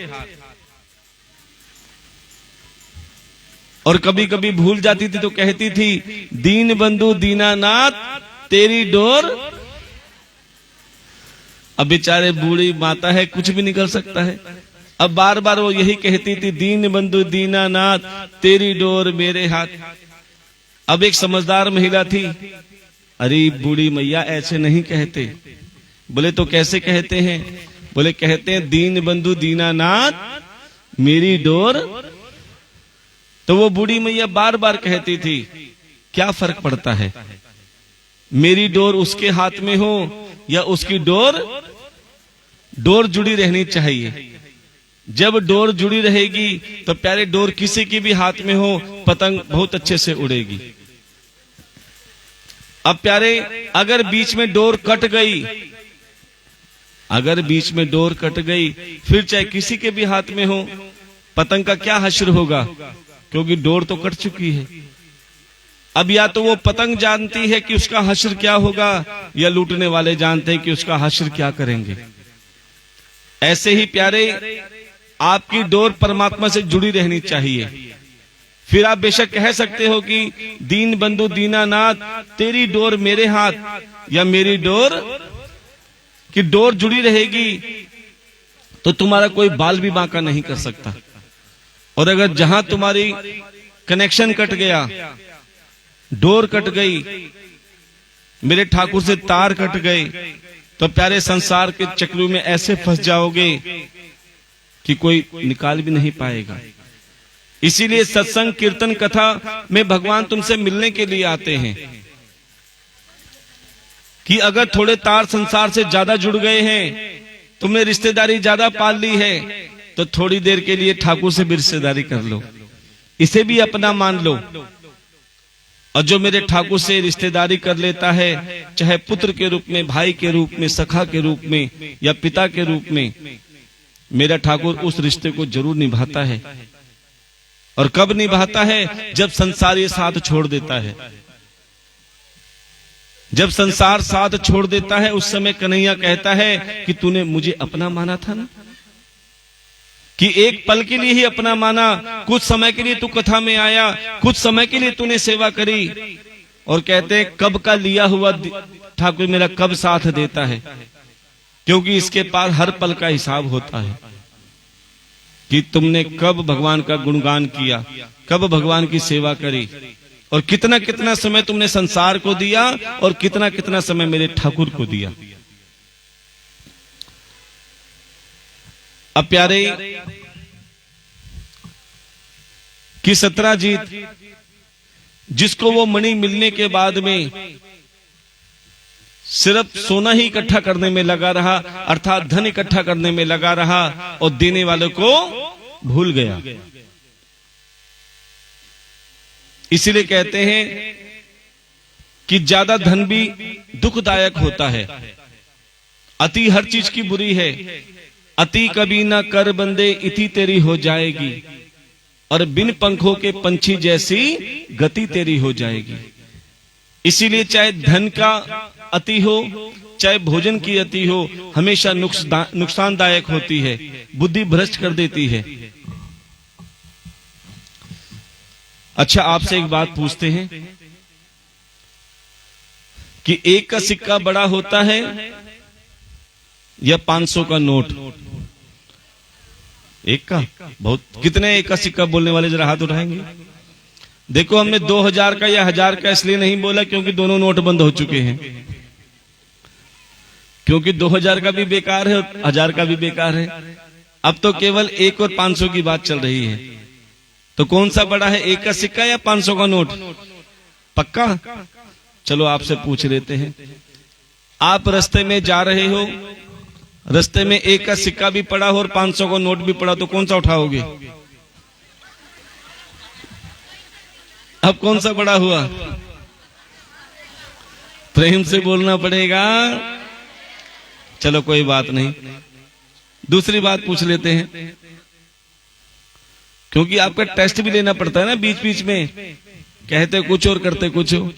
और कभी कभी भूल जाती थी तो कहती थी, दीन बंधु दीनानाथ तेरी डोर। अब बेचारे बूढ़ी माता है, कुछ भी निकल सकता है। अब बार बार वो यही कहती थी, दीन बंधु दीनानाथ तेरी डोर मेरे हाथ। अब एक समझदार महिला थी, अरे बूढ़ी मैया ऐसे नहीं कहते। बोले तो कैसे कहते हैं? बोले कहते हैं, दीन बंधु दीनानाथ मेरी डोर। तो वो बूढ़ी मैया बार बार कहती थी, क्या फर्क पड़ता है, मेरी डोर उसके हाथ में हो या उसकी डोर? डोर जुड़ी रहनी चाहिए। जब डोर जुड़ी रहेगी तो प्यारे, डोर किसी की भी हाथ में हो, पतंग बहुत अच्छे से उड़ेगी। अब प्यारे, अगर बीच में डोर कट गई, अगर बीच में डोर कट गई, फिर चाहे किसी के भी हाथ में हो, पतंग का क्या हश्र होगा? क्योंकि डोर तो कट चुकी है। अब या तो वो पतंग जानती है कि उसका हश्र क्या होगा, या लूटने वाले जानते हैं कि उसका हश्र क्या करेंगे। ऐसे ही प्यारे, आपकी डोर परमात्मा से जुड़ी रहनी चाहिए। फिर आप बेशक कह सकते हो कि दीन बंधु दीनानाथ तेरी डोर मेरे हाथ, या मेरी डोर की डोर जुड़ी रहेगी तो तुम्हारा कोई बाल भी बांका नहीं कर सकता। और अगर जहां तुम्हारी कनेक्शन कट गया, डोर कट गई, मेरे ठाकुर से तार कट गए, तो प्यारे संसार के चक्रू में ऐसे फंस जाओगे कि कोई निकाल भी नहीं पाएगा। इसीलिए सत्संग कीर्तन कथा में भगवान तुमसे मिलने के लिए आते हैं कि अगर थोड़े तार संसार से ज्यादा जुड़ गए हैं, तुमने रिश्तेदारी ज्यादा पाल ली है, तो थोड़ी देर के लिए ठाकुर से भी रिश्तेदारी कर लो, इसे भी अपना मान लो। और जो मेरे ठाकुर से रिश्तेदारी कर लेता है, चाहे पुत्र के रूप में, भाई के रूप में, सखा के रूप में या पिता के रूप में, मेरा ठाकुर उस रिश्ते को जरूर निभाता है। और कब निभाता है? जब संसार ये साथ छोड़ देता है। जब संसार साथ छोड़ देता है, उस समय कन्हैया कहता है कि तूने मुझे अपना माना था ना, कि एक पल के लिए ही अपना माना, कुछ समय के लिए तू कथा में आया, कुछ समय के लिए तूने सेवा करी। और कहते हैं कब का लिया हुआ ठाकुर मेरा कब साथ देता है, क्योंकि इसके पास हर पल का हिसाब होता है कि तुमने कब भगवान का गुणगान किया, कब भगवान की सेवा करी, और कितना कितना समय तुमने संसार को दिया और कितना कितना समय मेरे ठाकुर को दिया। अब प्यारे कि सत्राजीत, जिसको वो मणि मिलने के बाद में सिर्फ सोना ही इकट्ठा करने में लगा रहा, अर्थात धन इकट्ठा करने में लगा रहा, और देने वाले को भूल गया। इसीलिए कहते हैं कि ज्यादा धन भी दुखदायक होता है। अति हर चीज की बुरी है। अति कभी ना कर बंदे, इति तेरी हो जाएगी, और बिन पंखों के पंछी जैसी गति तेरी हो जाएगी। इसीलिए चाहे धन का अति हो, चाहे भोजन की अति हो, हमेशा नुकसानदायक होती है, बुद्धि भ्रष्ट कर देती है। अच्छा, आपसे एक बात पूछते हैं कि एक का सिक्का बड़ा होता है या 500 का नोट? एक का बहुत, कितने एक का सिक्का बोलने वाले जरा हाथ उठाएंगे। देखो, हमने 2000 का या 1000 का इसलिए नहीं बोला क्योंकि दोनों नोट बंद हो चुके हैं, क्योंकि 2000 का भी बेकार है और 1000 का भी बेकार है। अब तो केवल 1 और 500 की बात चल रही है। तो कौन सा बड़ा है, 1 का सिक्का या 500 का नोट? पक्का? चलो आपसे पूछ लेते हैं। आप रास्ते में जा रहे हो, रास्ते में 1 का सिक्का भी पड़ा हो और 500 का नोट भी पड़ा, तो कौन सा उठाओगे? अब कौन सा बड़ा हुआ? प्रेम से बोलना पड़ेगा। चलो कोई बात नहीं, दूसरी बात पूछ लेते हैं, क्योंकि आपका टेस्ट भी लेना पड़ता है ना बीच बीच में। कहते कुछ और करते कुछ हो।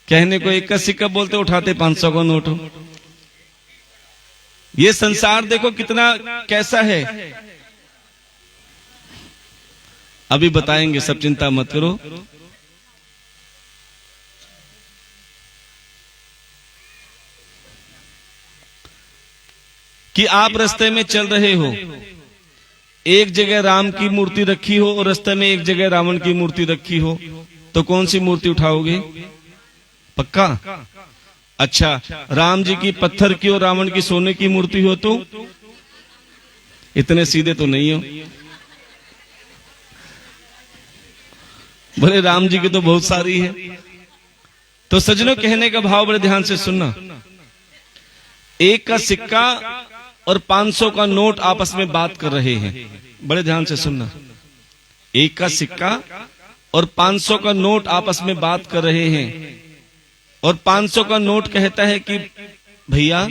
कहने को 1 का सिक्का बोलते, उठाते 500 का नोट हो। ये संसार देखो कितना कैसा है। अभी बताएंगे, सब चिंता मत करो। कि आप रास्ते में चल रहे हो, एक जगह राम की मूर्ति रखी हो और रास्ते में एक जगह रावण की मूर्ति रखी हो, तो कौन सी मूर्ति उठाओगे? पक्का? अच्छा, राम जी की पत्थर की और रावण की सोने की मूर्ति हो तो? इतने सीधे तो नहीं हो। बोले राम जी की तो बहुत सारी है। तो सज्जनों, कहने का भाव बड़े ध्यान से सुनना। 1 का सिक्का और 500 का नोट आपस में बात कर रहे हैं, बड़े ध्यान से सुनना। 1 का सिक्का और 500 का नोट आपस में बात कर रहे हैं, और 500 का नोट कहता है कि भैया,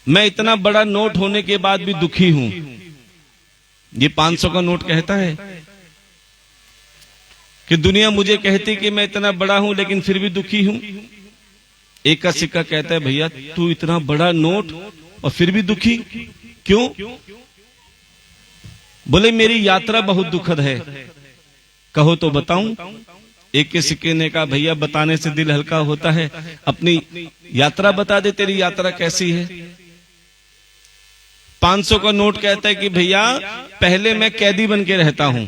मैं इतना बड़ा नोट होने के बाद भी दुखी हूं। ये 500 का नोट कहता है कि दुनिया मुझे कहती कि मैं इतना बड़ा हूं लेकिन फिर भी दुखी हूं। 1 का सिक्का कहता है, भैया तू इतना बड़ा नोट और फिर भी दुखी क्यों? बोले मेरी यात्रा बहुत दुखद है। कहो तो बताऊं? 1 के सिक्के ने कहा, भैया बताने से दिल हल्का होता है, अपनी यात्रा बता दे, तेरी यात्रा कैसी है। 500 का नोट कहता है कि भैया पहले मैं कैदी बन के रहता हूं,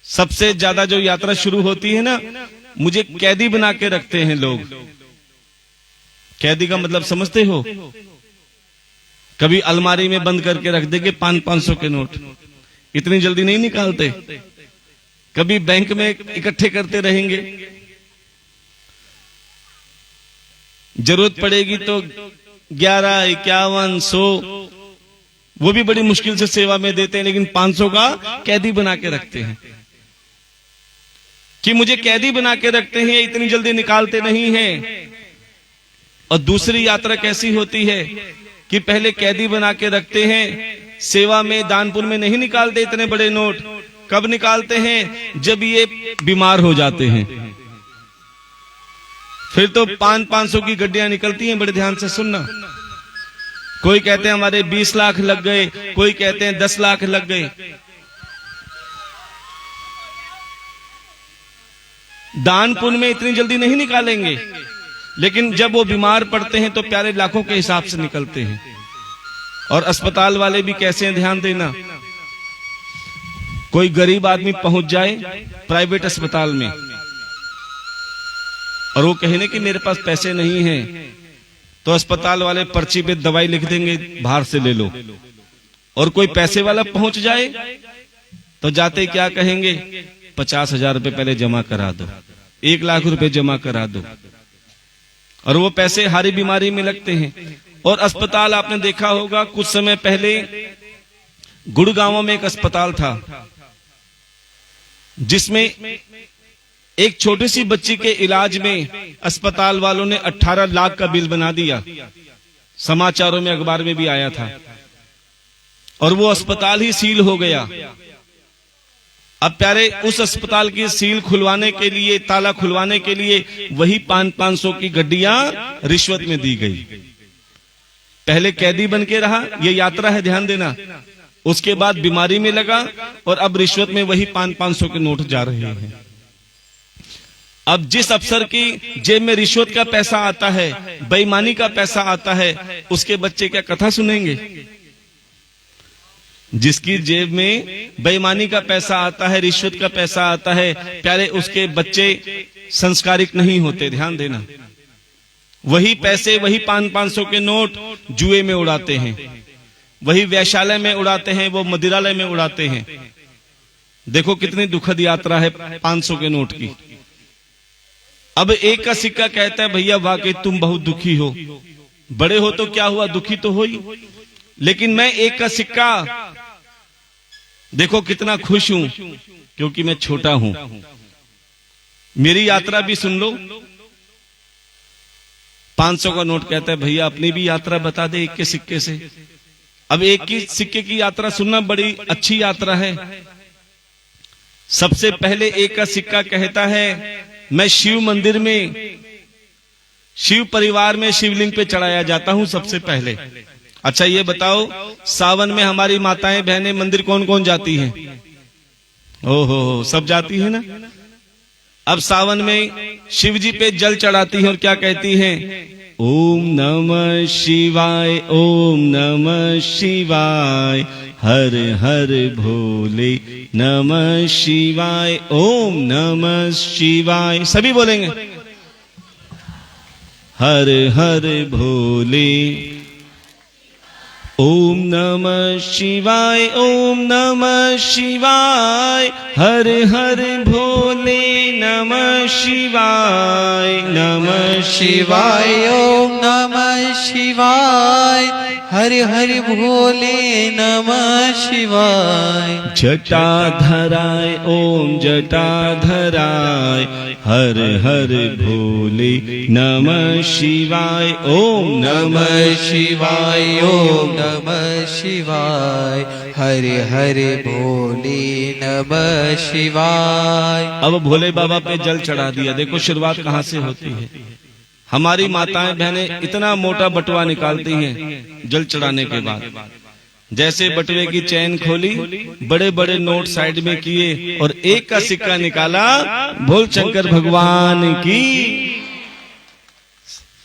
सबसे ज्यादा जो यात्रा शुरू होती है ना, मुझे कैदी बना के रखते हैं लोग। कैदी का मतलब समझते हो? कभी अलमारी में बंद करके रख देंगे 500 के नोट, इतनी जल्दी नहीं निकालते। कभी बैंक में इकट्ठे करते रहेंगे, जरूरत पड़ेगी तो 11, 51, 100 वो भी बड़ी मुश्किल से सेवा में देते हैं, लेकिन 500 का कैदी बना के रखते हैं। कि मुझे कैदी बना के रखते हैं, इतनी जल्दी निकालते नहीं हैं। और दूसरी यात्रा कैसी होती है कि पहले कैदी बना के रखते हैं, सेवा में दानपुर में नहीं निकालते इतने बड़े नोट। कब निकालते हैं? जब ये बीमार हो जाते हैं, फिर तो 500 की गड्डियां निकलती हैं। बड़े ध्यान से सुनना। कोई कहते हैं हमारे 20 लाख लग गए, कोई कहते हैं 10 लाख लग गए। दान पुण्य में इतनी जल्दी नहीं निकालेंगे, लेकिन जब वो बीमार पड़ते हैं तो प्यारे लाखों के हिसाब से निकलते हैं। और अस्पताल वाले भी कैसे हैं, ध्यान देना। कोई गरीब आदमी पहुंच जाए प्राइवेट अस्पताल में और वो कहे ना कि मेरे पास पैसे नहीं हैं, तो अस्पताल वाले पर्ची पे दवाई लिख देंगे, बाहर से ले लो। और कोई पैसे वाला पहुंच जाए तो जाते क्या कहेंगे? 50,000 रुपए पहले जमा करा दो, 1 लाख रुपए जमा करा दो। और वो पैसे हरी बीमारी में लगते हैं। और अस्पताल आपने देखा होगा, कुछ समय पहले गुड़गांव में एक अस्पताल था जिसमें एक छोटी सी बच्ची के इलाज में अस्पताल वालों ने 18 लाख का बिल बना दिया। समाचारों में, अखबार में भी आया था। और वो अस्पताल ही सील हो गया। अब प्यारे, उस अस्पताल की सील खुलवाने के लिए, ताला खुलवाने के लिए वही 500 की गड्डियां रिश्वत में दी गई। पहले कैदी बन के रहा, ये यात्रा है, ध्यान देना। उसके बाद बीमारी में लगा और अब रिश्वत में वही 500 के नोट जा रहे हैं। अब जिस अफसर की जेब में रिश्वत का पैसा आता है, बेईमानी का पैसा आता है, उसके बच्चे क्या कथा सुनेंगे? जिसकी जेब में बेईमानी का पैसा आता है, रिश्वत का पैसा आता है, प्यारे, उसके बच्चे संस्कारिक नहीं होते, ध्यान देना। वही पैसे, वही 500 के नोट जुए में उड़ाते हैं, वही वैश्यालय में उड़ाते हैं, वो मदिरालय में उड़ाते हैं। देखो कितनी दुखद यात्रा है 500 के नोट की। अब एक का सिक्का कहता है भैया वाकई तुम बहुत दुखी हो, बड़े हो तो क्या हुआ, दुखी तो हो ही, लेकिन मैं एक का सिक्का देखो कितना खुश हूं क्योंकि मैं छोटा हूं। मेरी यात्रा भी सुन लो। 500 का नोट कहता है भैया अपनी भी यात्रा बता दे एक के सिक्के से। अब एक की सिक्के की यात्रा सुनना बड़ी अच्छी यात्रा है। सबसे पहले एक का सिक्का कहता है मैं शिव मंदिर में, शिव परिवार में शिवलिंग पे चढ़ाया जाता हूं सबसे पहले। अच्छा ये बताओ, सावन में हमारी माताएं बहनें मंदिर कौन कौन जाती हैं? ओहो, सब जाती है ना। अब सावन में शिव जी पे जल चढ़ाती हैं और क्या कहती हैं? ओम नमः शिवाय, ओम नमः शिवाय, हर हर भोले नमः शिवाय, ओम नमः शिवाय। सभी बोलेंगे हर हर भोले, ओम नमः शिवाय, ओम नमः शिवाय, हर हर भोले नमः शिवाय, नमः शिवाय, ओम नमः शिवाय, हर हर भोले नमः शिवाय। जटाधराय, ओम जटाधराय, हर हर भोले नमः शिवाय, ओम नमः शिवाय, ओम नमः शिवाय, हर हर भोले नमः शिवाय। अब भोले बाबा पे जल चढ़ा दिया। देखो शुरुआत कहां से होती है। हमारी माताएं बहनें इतना मोटा बटुआ निकालती हैं जल चढ़ाने के बाद। जैसे बटुए की चैन खोली, बड़े बड़े नोट साइड में किए और एक का सिक्का निकाला, भोल शंकर भगवान की।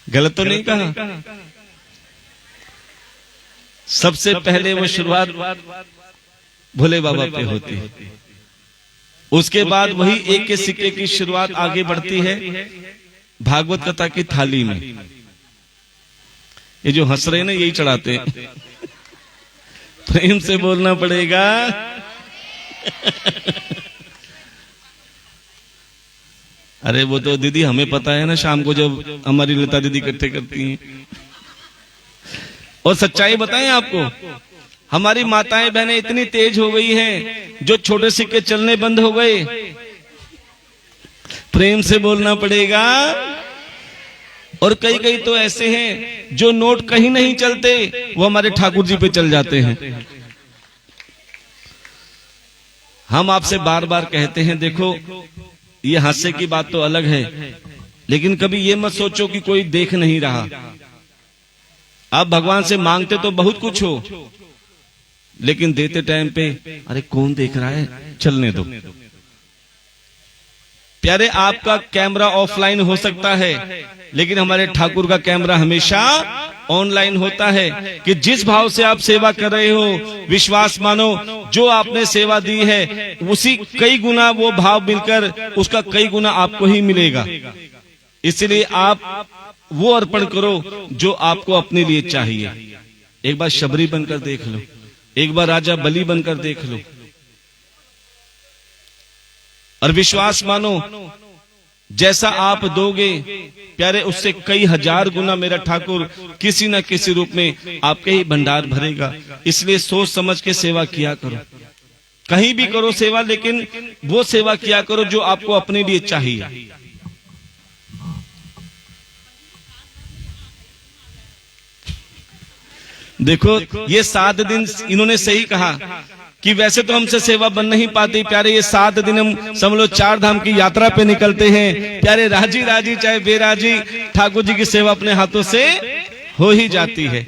गलत तो नहीं कहा? सबसे पहले वो शुरुआत भोले बाबा पे होती है। उसके बाद वही एक के सिक्के की शुरुआत आगे बढ़ती है भागवत कथा की थाली में। ये जो हंस रहे ना यही चढ़ाते हैं। प्रेम से बोलना पड़ेगा। अरे वो तो दीदी हमें पता है ना, शाम को जब हमारी लता दीदी इकट्ठे करती हैं। और सच्चाई बताएं आपको, हमारी माताएं बहनें इतनी तेज हो गई हैं, जो छोटे सिक्के चलने बंद हो गए। प्रेम से बोलना पड़ेगा। और कई कई तो ऐसे हैं जो नोट कहीं नहीं चलते, वो हमारे ठाकुर जी पे चल जाते हैं। हम आपसे बार बार कहते हैं, देखो ये हास्य की बात तो अलग है, लेकिन कभी ये मत सोचो कि कोई देख नहीं रहा। आप भगवान से मांगते तो बहुत कुछ हो, लेकिन देते टाइम पे अरे कौन देख रहा है, चलने दो। प्यारे, आपका कैमरा ऑफलाइन हो सकता है, लेकिन हमारे ठाकुर का कैमरा हमेशा ऑनलाइन होता है। कि जिस भाव से आप सेवा कर रहे हो, विश्वास मानो जो आपने सेवा दी है उसी कई गुना वो भाव मिलकर उसका कई गुना आपको ही मिलेगा। इसलिए आप वो अर्पण करो जो आपको अपने लिए चाहिए। एक बार शबरी बनकर देख लो, एक बार राजा बलि बनकर देख लो, और विश्वास मानो जैसा आप दोगे प्यारे, उससे कई हजार गुना मेरा ठाकुर किसी न किसी रूप में आपके ही भंडार भरेगा। इसलिए सोच समझ के सेवा किया करो, कहीं भी करो सेवा, लेकिन वो सेवा किया करो जो आपको अपने लिए चाहिए। देखो ये 7 दिन इन्होंने सही कहा कि वैसे तो हमसे सेवा बन नहीं पाती प्यारे, ये 7 दिन हम समझ लो 4 धाम की यात्रा पे निकलते हैं प्यारे। राजी राजी चाहे बेराजी ठाकुर जी की सेवा अपने हाथों से हो ही जाती है।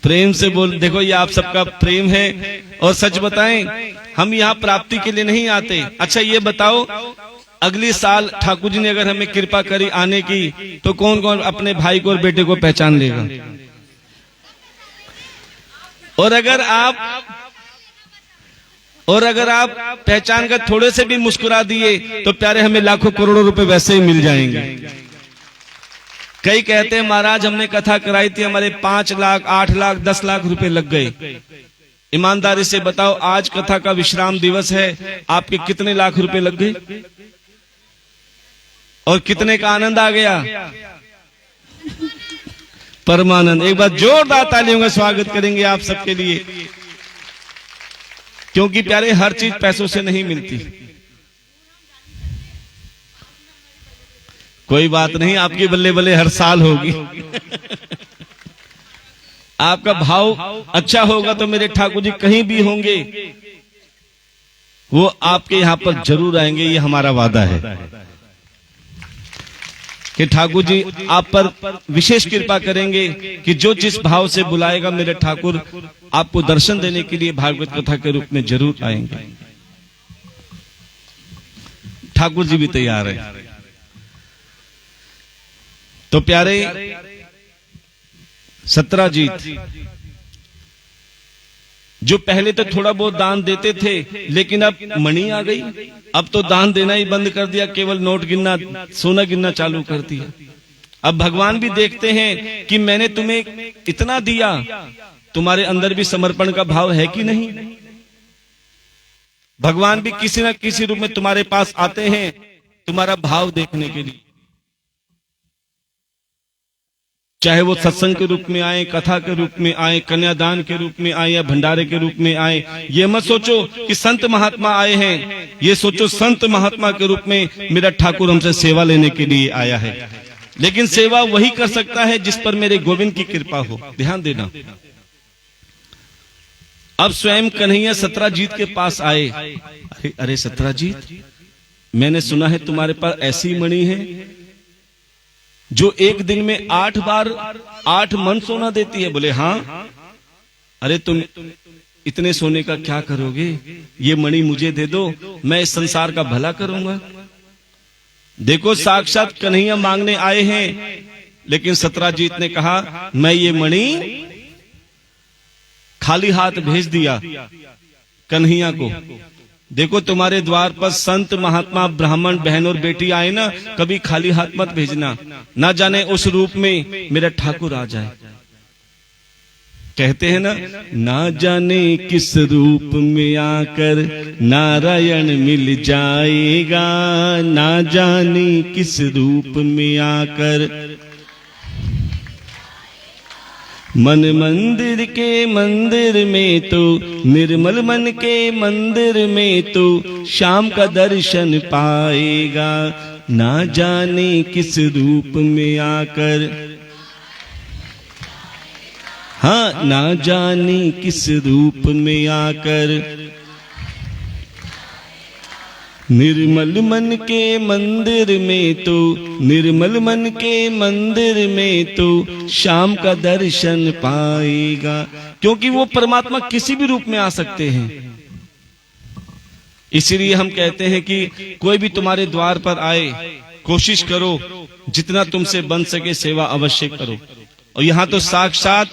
प्रेम से बोल, देखो ये आप सबका प्रेम है। और सच बताएं, हम यहाँ प्राप्ति के लिए नहीं आते। अच्छा ये बताओ, अगली साल ठाकुर जी ने अगर हमें कृपा करी आने की, तो कौन कौन अपने भाई को और बेटे को पहचान लेगा? और अगर आप पहचान कर थोड़े से भी मुस्कुरा दिए तो प्यारे हमें लाखों करोड़ों रुपए वैसे ही मिल जाएंगे। कई कहते हैं महाराज हमने कथा कराई थी, हमारे 5 लाख 8 लाख 10 लाख रुपए लग गए। ईमानदारी से बताओ, आज कथा का विश्राम दिवस है, आपके कितने लाख रुपए लग गए और कितने का आनंद आ गया? परमानंद। एक बार जोरदार तालियों का स्वागत करेंगे आप सबके लिए, क्योंकि प्यारे हर चीज पैसों से नहीं मिलती। कोई बात नहीं, आपकी बल्ले बल्ले हर साल होगी। आपका भाव अच्छा होगा तो मेरे ठाकुर जी कहीं भी होंगे, वो आपके यहां पर जरूर आएंगे, ये हमारा वादा है कि ठाकुर जी आप पर विशेष कृपा करेंगे कि जो जिस भाव से बुलाएगा मेरे ठाकुर आपको दर्शन देने के लिए भागवत कथा के रूप में जरूर आएंगे। ठाकुर जी भी तैयार है। तो प्यारे 17 जीत जो पहले तो थोड़ा बहुत दान देते थे, लेकिन अब मणि आ गई, अब तो दान देना ही बंद कर दिया, केवल नोट गिनना सोना गिनना चालू कर दिया। अब भगवान भी देखते हैं कि मैंने तुम्हें इतना दिया, तुम्हारे अंदर भी समर्पण का भाव है कि नहीं। भगवान भी किसी न किसी रूप में तुम्हारे पास आते हैं तुम्हारा भाव देखने के लिए, चाहे वो सत्संग के रूप में आए, कथा के रूप में आए, कन्यादान के रूप में आए या भंडारे के रूप में आए। ये मत सोचो कि संत महात्मा आए हैं, ये सोचो संत महात्मा के रूप में मेरा ठाकुर हमसे सेवा लेने के लिए आया है। लेकिन सेवा वही कर सकता है जिस पर मेरे गोविंद की कृपा हो। ध्यान देना। अब स्वयं कन्हैया 17 जीत के पास आए। अरे 17 जीत, मैंने सुना है तुम्हारे पास ऐसी मणि है जो एक दिन में 8 बार 8 मन सोना देती है। बोले हाँ। अरे तुम इतने सोने का क्या करोगे, ये मणि मुझे दे दो, मैं इस संसार का भला करूंगा। देखो साक्षात कन्हैया मांगने आए हैं, लेकिन 17 जीत ने कहा मैं ये मणि खाली हाथ भेज दिया, कन्हैया को। देखो तुम्हारे द्वार पर संत महात्मा ब्राह्मण बहन और बेटी आए ना, कभी खाली हाथ मत भेजना, ना जाने उस रूप में मेरा ठाकुर आ जाए। कहते हैं ना जाने किस रूप में आकर नारायण मिल जाएगा, ना जाने किस रूप में आकर। मन मंदिर के मंदिर में तो, निर्मल मन के मंदिर में तो श्याम का दर्शन पाएगा, ना जाने किस रूप में आकर। हाँ, ना जाने किस रूप में आकर। निर्मल मन के मंदिर में तो, निर्मल मन के मंदिर में तो श्याम का दर्शन पाएगा। क्योंकि वो परमात्मा किसी भी रूप में आ सकते हैं। इसीलिए हम कहते हैं कि कोई भी तुम्हारे द्वार पर आए, कोशिश करो जितना तुमसे बन सके सेवा अवश्य करो। और यहाँ तो साक्षात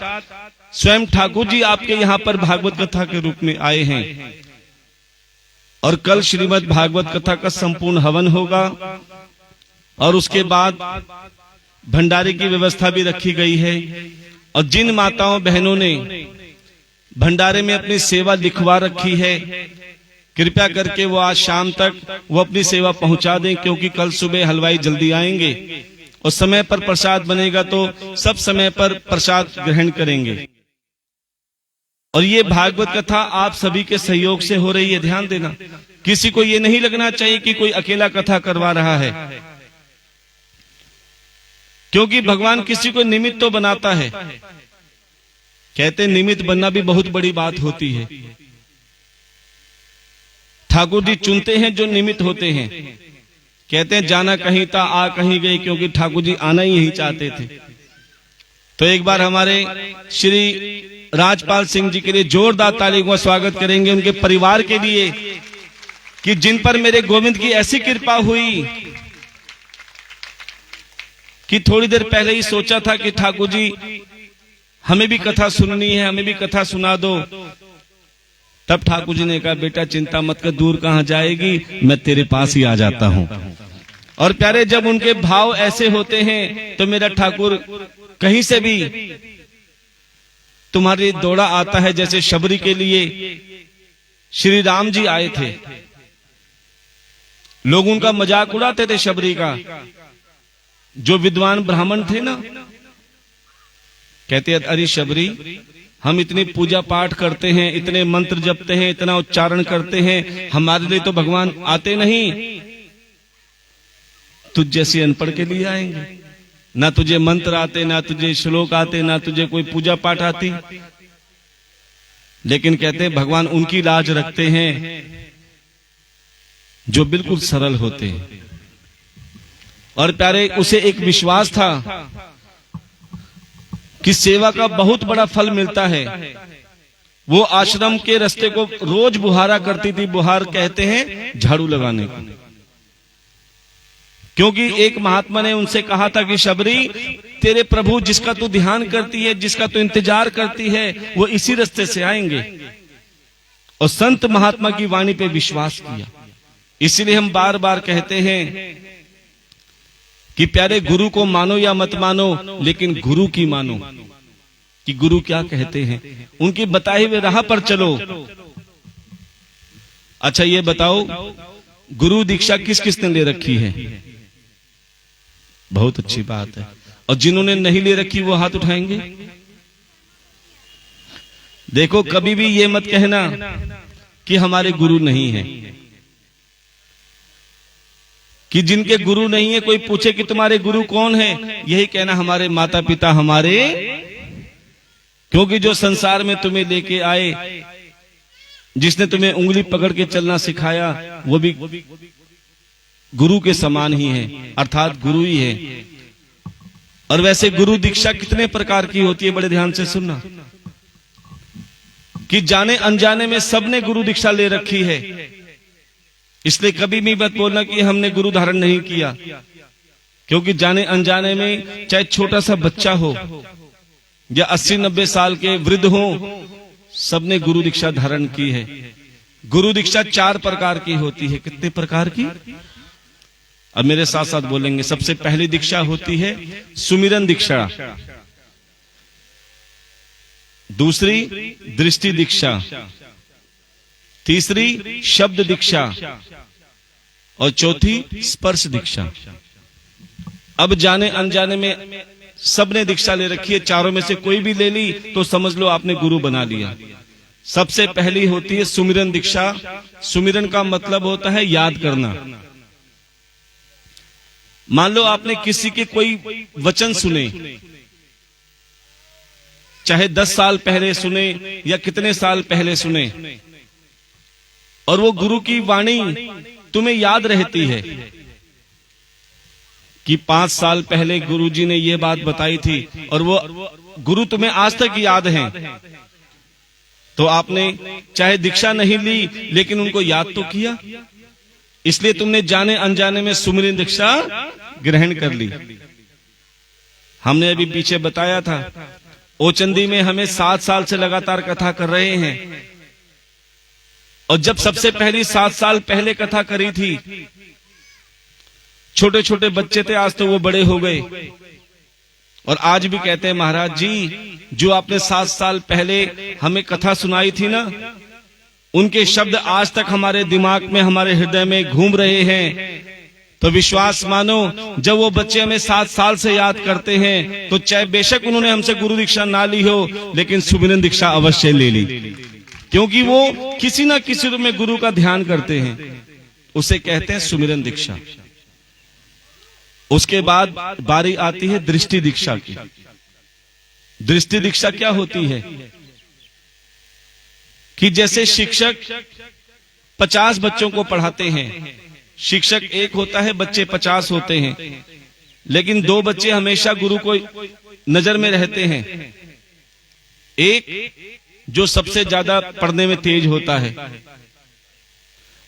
स्वयं ठाकुर जी आपके यहाँ पर भागवत कथा के रूप में आए हैं। और कल श्रीमद् भागवत कथा का संपूर्ण हवन होगा और उसके बाद भंडारे की व्यवस्था भी रखी गई है। और जिन माताओं बहनों ने भंडारे में अपनी सेवा लिखवा रखी है, कृपया करके वो आज शाम तक वो अपनी सेवा पहुंचा दें, क्योंकि कल सुबह हलवाई जल्दी आएंगे और समय पर प्रसाद बनेगा तो सब समय पर प्रसाद ग्रहण करेंगे। और ये भागवत कथा आप सभी के सहयोग से हो रही है, ध्यान देना। किसी को ये नहीं लगना चाहिए कि कोई अकेला कथा करवा रहा है, क्योंकि भगवान किसी को निमित्त तो बनाता है। कहते निमित्त बनना भी बहुत बड़ी बात होती है। ठाकुर जी चुनते हैं जो निमित्त होते हैं। कहते हैं जाना कहीं था आ कहीं गई, क्योंकि ठाकुर जी आना ही यही चाहते थे। तो एक बार हमारे श्री राजपाल सिंह जी के लिए जोरदार ताली का स्वागत करेंगे, उनके परिवार के लिए, कि जिन पर मेरे गोविंद की ऐसी कृपा हुई कि थोड़ी देर पहले ही सोचा था कि ठाकुर जी हमें भी कथा सुननी है, हमें भी कथा सुना दो। तब ठाकुर जी ने कहा बेटा चिंता मत कर, दूर कहां जाएगी, मैं तेरे पास ही आ जाता हूं। और प्यारे जब उनके भाव ऐसे होते हैं तो मेरा ठाकुर कहीं से भी तुम्हारी दौड़ा आता है। जैसे शबरी के लिए श्री राम जी आए थे, लोग उनका मजाक उड़ाते थे शबरी का। जो विद्वान ब्राह्मण थे ना, कहते अरे शबरी हम इतनी पूजा पाठ करते हैं, इतने मंत्र जपते हैं, इतना उच्चारण करते हैं, हमारे लिए तो भगवान आते नहीं, तुझ जैसे अनपढ़ के लिए आएंगे। ना तुझे मंत्र आते, ना तुझे श्लोक आते, ना तुझे कोई पूजा पाठ आती। लेकिन कहते हैं भगवान उनकी लाज रखते हैं जो बिल्कुल सरल होते हैं। और प्यारे उसे एक विश्वास था कि सेवा का बहुत बड़ा फल मिलता है। वो आश्रम के रास्ते को रोज बुहारा करती थी। बुहार कहते हैं झाड़ू लगाने को। क्योंकि एक महात्मा ने उनसे कहा था कि शबरी तेरे प्रभु जिसका तू ध्यान करती है, जिसका तू इंतजार करती है, वो इसी रास्ते से आएंगे। और संत महात्मा की वाणी पे विश्वास किया। इसलिए हम बार बार कहते हैं कि प्यारे गुरु को मानो या मत मानो, लेकिन गुरु की मानो कि गुरु क्या कहते हैं, उनकी बताए हुए राह पर चलो। अच्छा ये बताओ गुरु दीक्षा किस किसने ले रखी है? बहुत अच्छी बात है। और जिन्होंने नहीं ले रखी वो हाथ उठाएंगे। देखो कभी भी ये मत कहना कि हमारे गुरु नहीं है, कि जिनके गुरु नहीं है कोई पूछे कि तुम्हारे गुरु कौन है, यही कहना हमारे माता पिता हमारे। क्योंकि जो संसार में तुम्हें लेके आए, जिसने तुम्हें उंगली पकड़ के चलना सिखाया, वो भी गुरु के समान ही है, अर्थात गुरु ही है। और वैसे गुरु दीक्षा कितने प्रकार की होती है, बड़े ध्यान से सुनना, कि जाने अनजाने में सबने गुरु दीक्षा ले रखी है। इसलिए कभी भी मत बोलना कि हमने गुरु धारण नहीं किया, क्योंकि जाने अनजाने में चाहे छोटा सा बच्चा हो या 80-90 साल के वृद्ध हो, सबने गुरु दीक्षा धारण की है। गुरु दीक्षा 4 प्रकार की होती है। कितने प्रकार की? अब मेरे साथ साथ बोलेंगे। सबसे पहली दीक्षा होती है सुमिरन दीक्षा, दूसरी दृष्टि दीक्षा, तीसरी शब्द दीक्षा और चौथी स्पर्श दीक्षा। अब जाने अनजाने में सबने दीक्षा ले रखी है, चारों में से कोई भी ले ली तो समझ लो आपने गुरु बना लिया। सबसे पहली होती है सुमिरन दीक्षा। सुमिरन का मतलब होता है याद करना। मान लो आपने किसी के कोई वचन सुने, चाहे 10 साल पहले सुने या कितने साल पहले सुने, और वो गुरु की वाणी तुम्हें याद रहती है कि 5 साल पहले गुरुजी ने ये बात बताई थी, और वो गुरु तुम्हें आज तक याद है, तो आपने चाहे दीक्षा नहीं ली लेकिन उनको याद तो किया, इसलिए तुमने जाने अनजाने में सुमिरन दीक्षा ग्रहण कर ली। हमने अभी पीछे बताया था, ओचंदी में हमें 7 साल से लगातार कथा कर रहे हैं, और जब सबसे पहली 7 साल पहले कथा करी थी, छोटे छोटे बच्चे थे, आज तो वो बड़े हो गए, और आज भी कहते हैं महाराज जी जो आपने 7 साल पहले हमें कथा सुनाई थी ना, उनके शब्द आज तक हमारे दिमाग में, हमारे हृदय में घूम रहे हैं। तो विश्वास मानो, जब वो बच्चे हमें 7 साल से याद करते हैं, तो चाहे बेशक उन्होंने हमसे गुरु दीक्षा ना ली हो, लेकिन सुमिरन दीक्षा अवश्य ले ली, क्योंकि वो किसी ना किसी रूप में गुरु का ध्यान करते हैं। उसे कहते हैं सुमिरन दीक्षा। उसके बाद बारी आती है दृष्टि दीक्षा की। दृष्टि दीक्षा क्या होती है कि जैसे शिक्षक 50 बच्चों को पढ़ाते हैं, शिक्षक एक होता है, बच्चे 50 होते हैं, लेकिन 2 बच्चे हमेशा गुरु को नजर में रहते हैं। एक जो सबसे ज्यादा पढ़ने में तेज होता है,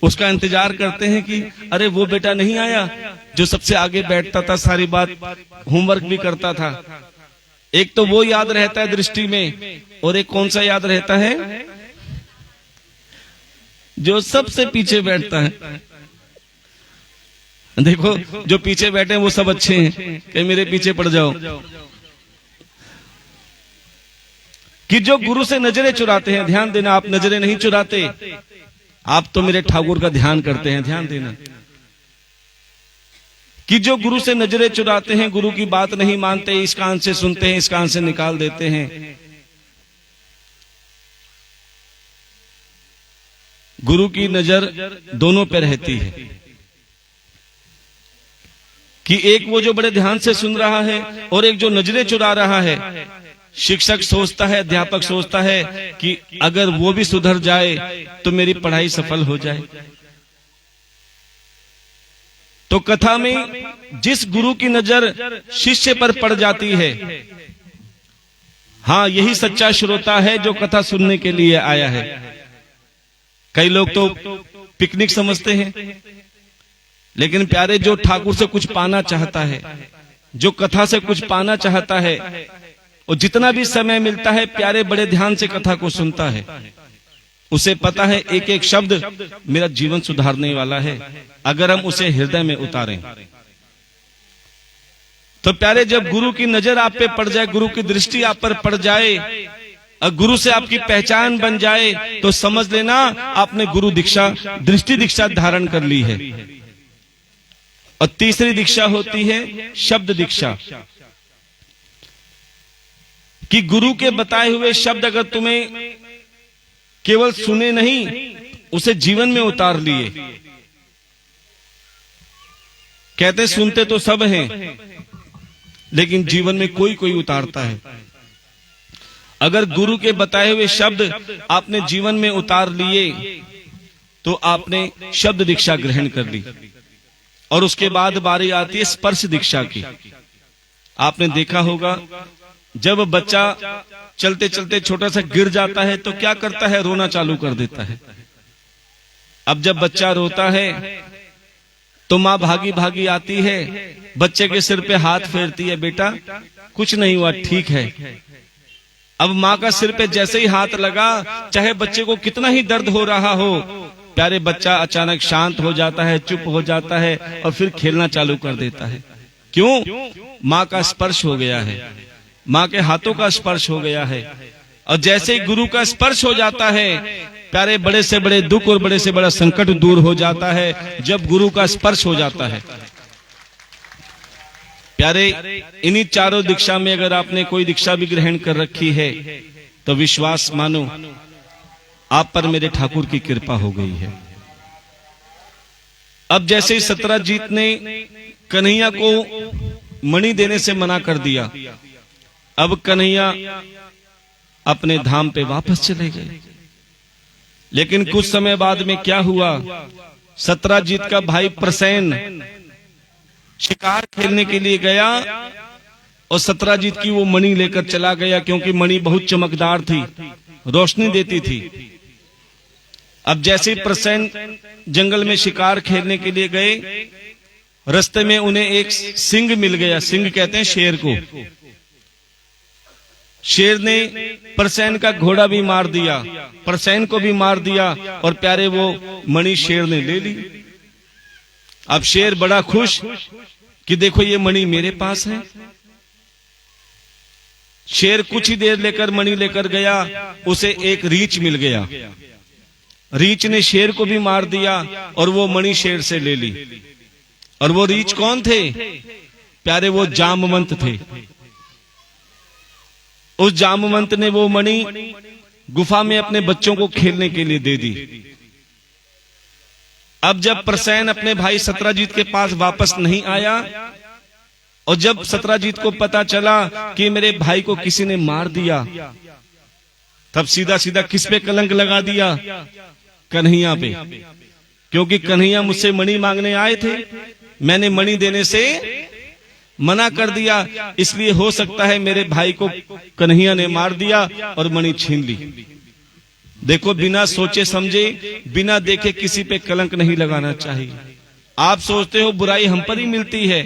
उसका इंतजार करते हैं कि अरे वो बेटा नहीं आया जो सबसे आगे बैठता था, सारी बात होमवर्क भी करता था। एक तो वो याद रहता है दृष्टि में, और एक कौन सा याद रहता है? जो सबसे पीछे बैठता है। देखो जो पीछे बैठे हैं वो सब अच्छे हैं, कि मेरे पीछे पड़ जाओ। कि जो गुरु से नजरें चुराते हैं, ध्यान देना, आप नजरें नहीं चुराते, आप तो मेरे ठाकुर का ध्यान करते हैं, ध्यान देना। कि जो गुरु से नजरें चुराते हैं, गुरु की बात नहीं मानते, इस कान से सुनते हैं, इस कान से निकाल देते हैं। गुरु की नजर दोनों पे रहती है, कि एक वो जो बड़े ध्यान से सुन रहा है, और एक जो नजरें चुरा रहा है। शिक्षक सोचता है, अध्यापक सोचता है कि अगर वो भी सुधर जाए तो मेरी पढ़ाई सफल हो जाए। तो कथा में जिस गुरु की नजर शिष्य पर पड़ जाती है, हाँ यही सच्चा श्रोता है जो कथा सुनने के लिए आया है। कई लोग तो पिकनिक समझते हैं, लेकिन प्यारे जो ठाकुर से कुछ पाना चाहता है, जो कथा से कुछ पाना चाहता है, और जितना भी समय मिलता है प्यारे बड़े ध्यान से कथा को सुनता है, उसे पता है एक एक शब्द मेरा जीवन सुधारने वाला है, अगर हम उसे हृदय में उतारें। तो प्यारे जब गुरु की नजर आप पे पड़ जाए, गुरु की दृष्टि आप पर पड़ जाए, और गुरु से आपकी पहचान बन जाए, तो समझ लेना आपने गुरु दीक्षा, दृष्टि दीक्षा धारण कर ली है। और तीसरी दीक्षा होती है शब्द दीक्षा, कि गुरु के बताए हुए शब्द अगर तुम्हें केवल सुने नहीं, उसे जीवन में उतार लिए। कहते सुनते तो सब हैं, लेकिन जीवन में कोई कोई उतारता है। अगर गुरु के बताए हुए शब्द आपने जीवन में उतार लिए, तो आपने शब्द दीक्षा ग्रहण कर ली। और उसके बाद बारी आती है स्पर्श दीक्षा की। आपने देखा होगा जब बच्चा चलते चलते छोटा सा गिर जाता है तो क्या करता है? रोना चालू कर देता है। अब जब बच्चा रोता है तो माँ भागी भागी आती है, बच्चे के सिर पे हाथ फेरती है, बेटा कुछ नहीं हुआ, ठीक है। अब माँ का सिर पे जैसे ही हाथ लगा, चाहे बच्चे को कितना ही दर्द हो रहा हो, प्यारे बच्चा अचानक शांत हो जाता है, चुप हो जाता है और फिर खेलना चालू कर देता है। क्यों? माँ का स्पर्श हो गया है, माँ के हाथों का स्पर्श हो गया है। और जैसे ही गुरु का स्पर्श हो जाता है, प्यारे बड़े से बड़े दुख और बड़े से बड़ा संकट दूर हो जाता है जब गुरु का स्पर्श हो जाता है। प्यारे, इन्हीं चारों दीक्षा में अगर आपने कोई दीक्षा भी ग्रहण कर रखी है तो विश्वास मानो आप पर मेरे ठाकुर की कृपा हो गई है। अब जैसे ही सत्राजीत ने कन्हैया को मणि देने से मना कर दिया, अब कन्हैया अपने धाम पे वापस चले गए। लेकिन कुछ समय बाद में क्या हुआ, सत्राजीत का भाई प्रसेन शिकार खेलने के लिए गया और सत्राजीत की वो मणि लेकर चला गया, क्योंकि मणि बहुत चमकदार थी, रोशनी देती थी। अब जैसे प्रसेन जंगल में शिकार खेलने के लिए गए, रास्ते में उन्हें एक सिंह मिल गया। सिंह कहते हैं शेर को। शेर ने प्रसेन का घोड़ा भी मार दिया, प्रसेन को भी मार दिया और प्यारे वो मणि शेर ने ले ली। अब शेर बड़ा खुश कि देखो ये मणि मेरे पास है। शेर कुछ ही देर लेकर मणि लेकर गया, उसे एक रीछ मिल गया। रीछ ने शेर को भी मार दिया और वो मणि शेर से ले ली। और वो रीछ कौन थे? प्यारे वो जामवंत थे। उस जामवंत ने वो मणि गुफा में अपने बच्चों को खेलने के लिए दे दी। अब जब प्रसेन अपने भाई सत्राजीत के पास वापस नहीं आया और जब सत्राजीत को पता चला कि मेरे भाई को किसी ने मार दिया, तब सीधा सीधा किस पे कलंक लगा दिया? कन्हैया पे। क्योंकि कन्हैया मुझसे मणि मांगने आए थे, मैंने मणि देने से मना कर दिया, इसलिए हो सकता है मेरे भाई को कन्हैया ने मार दिया और मणि छीन ली। देखो, बिना सोचे समझे, बिना देखे किसी पे कलंक नहीं लगाना चाहिए। आप सोचते हो बुराई हम पर ही मिलती है,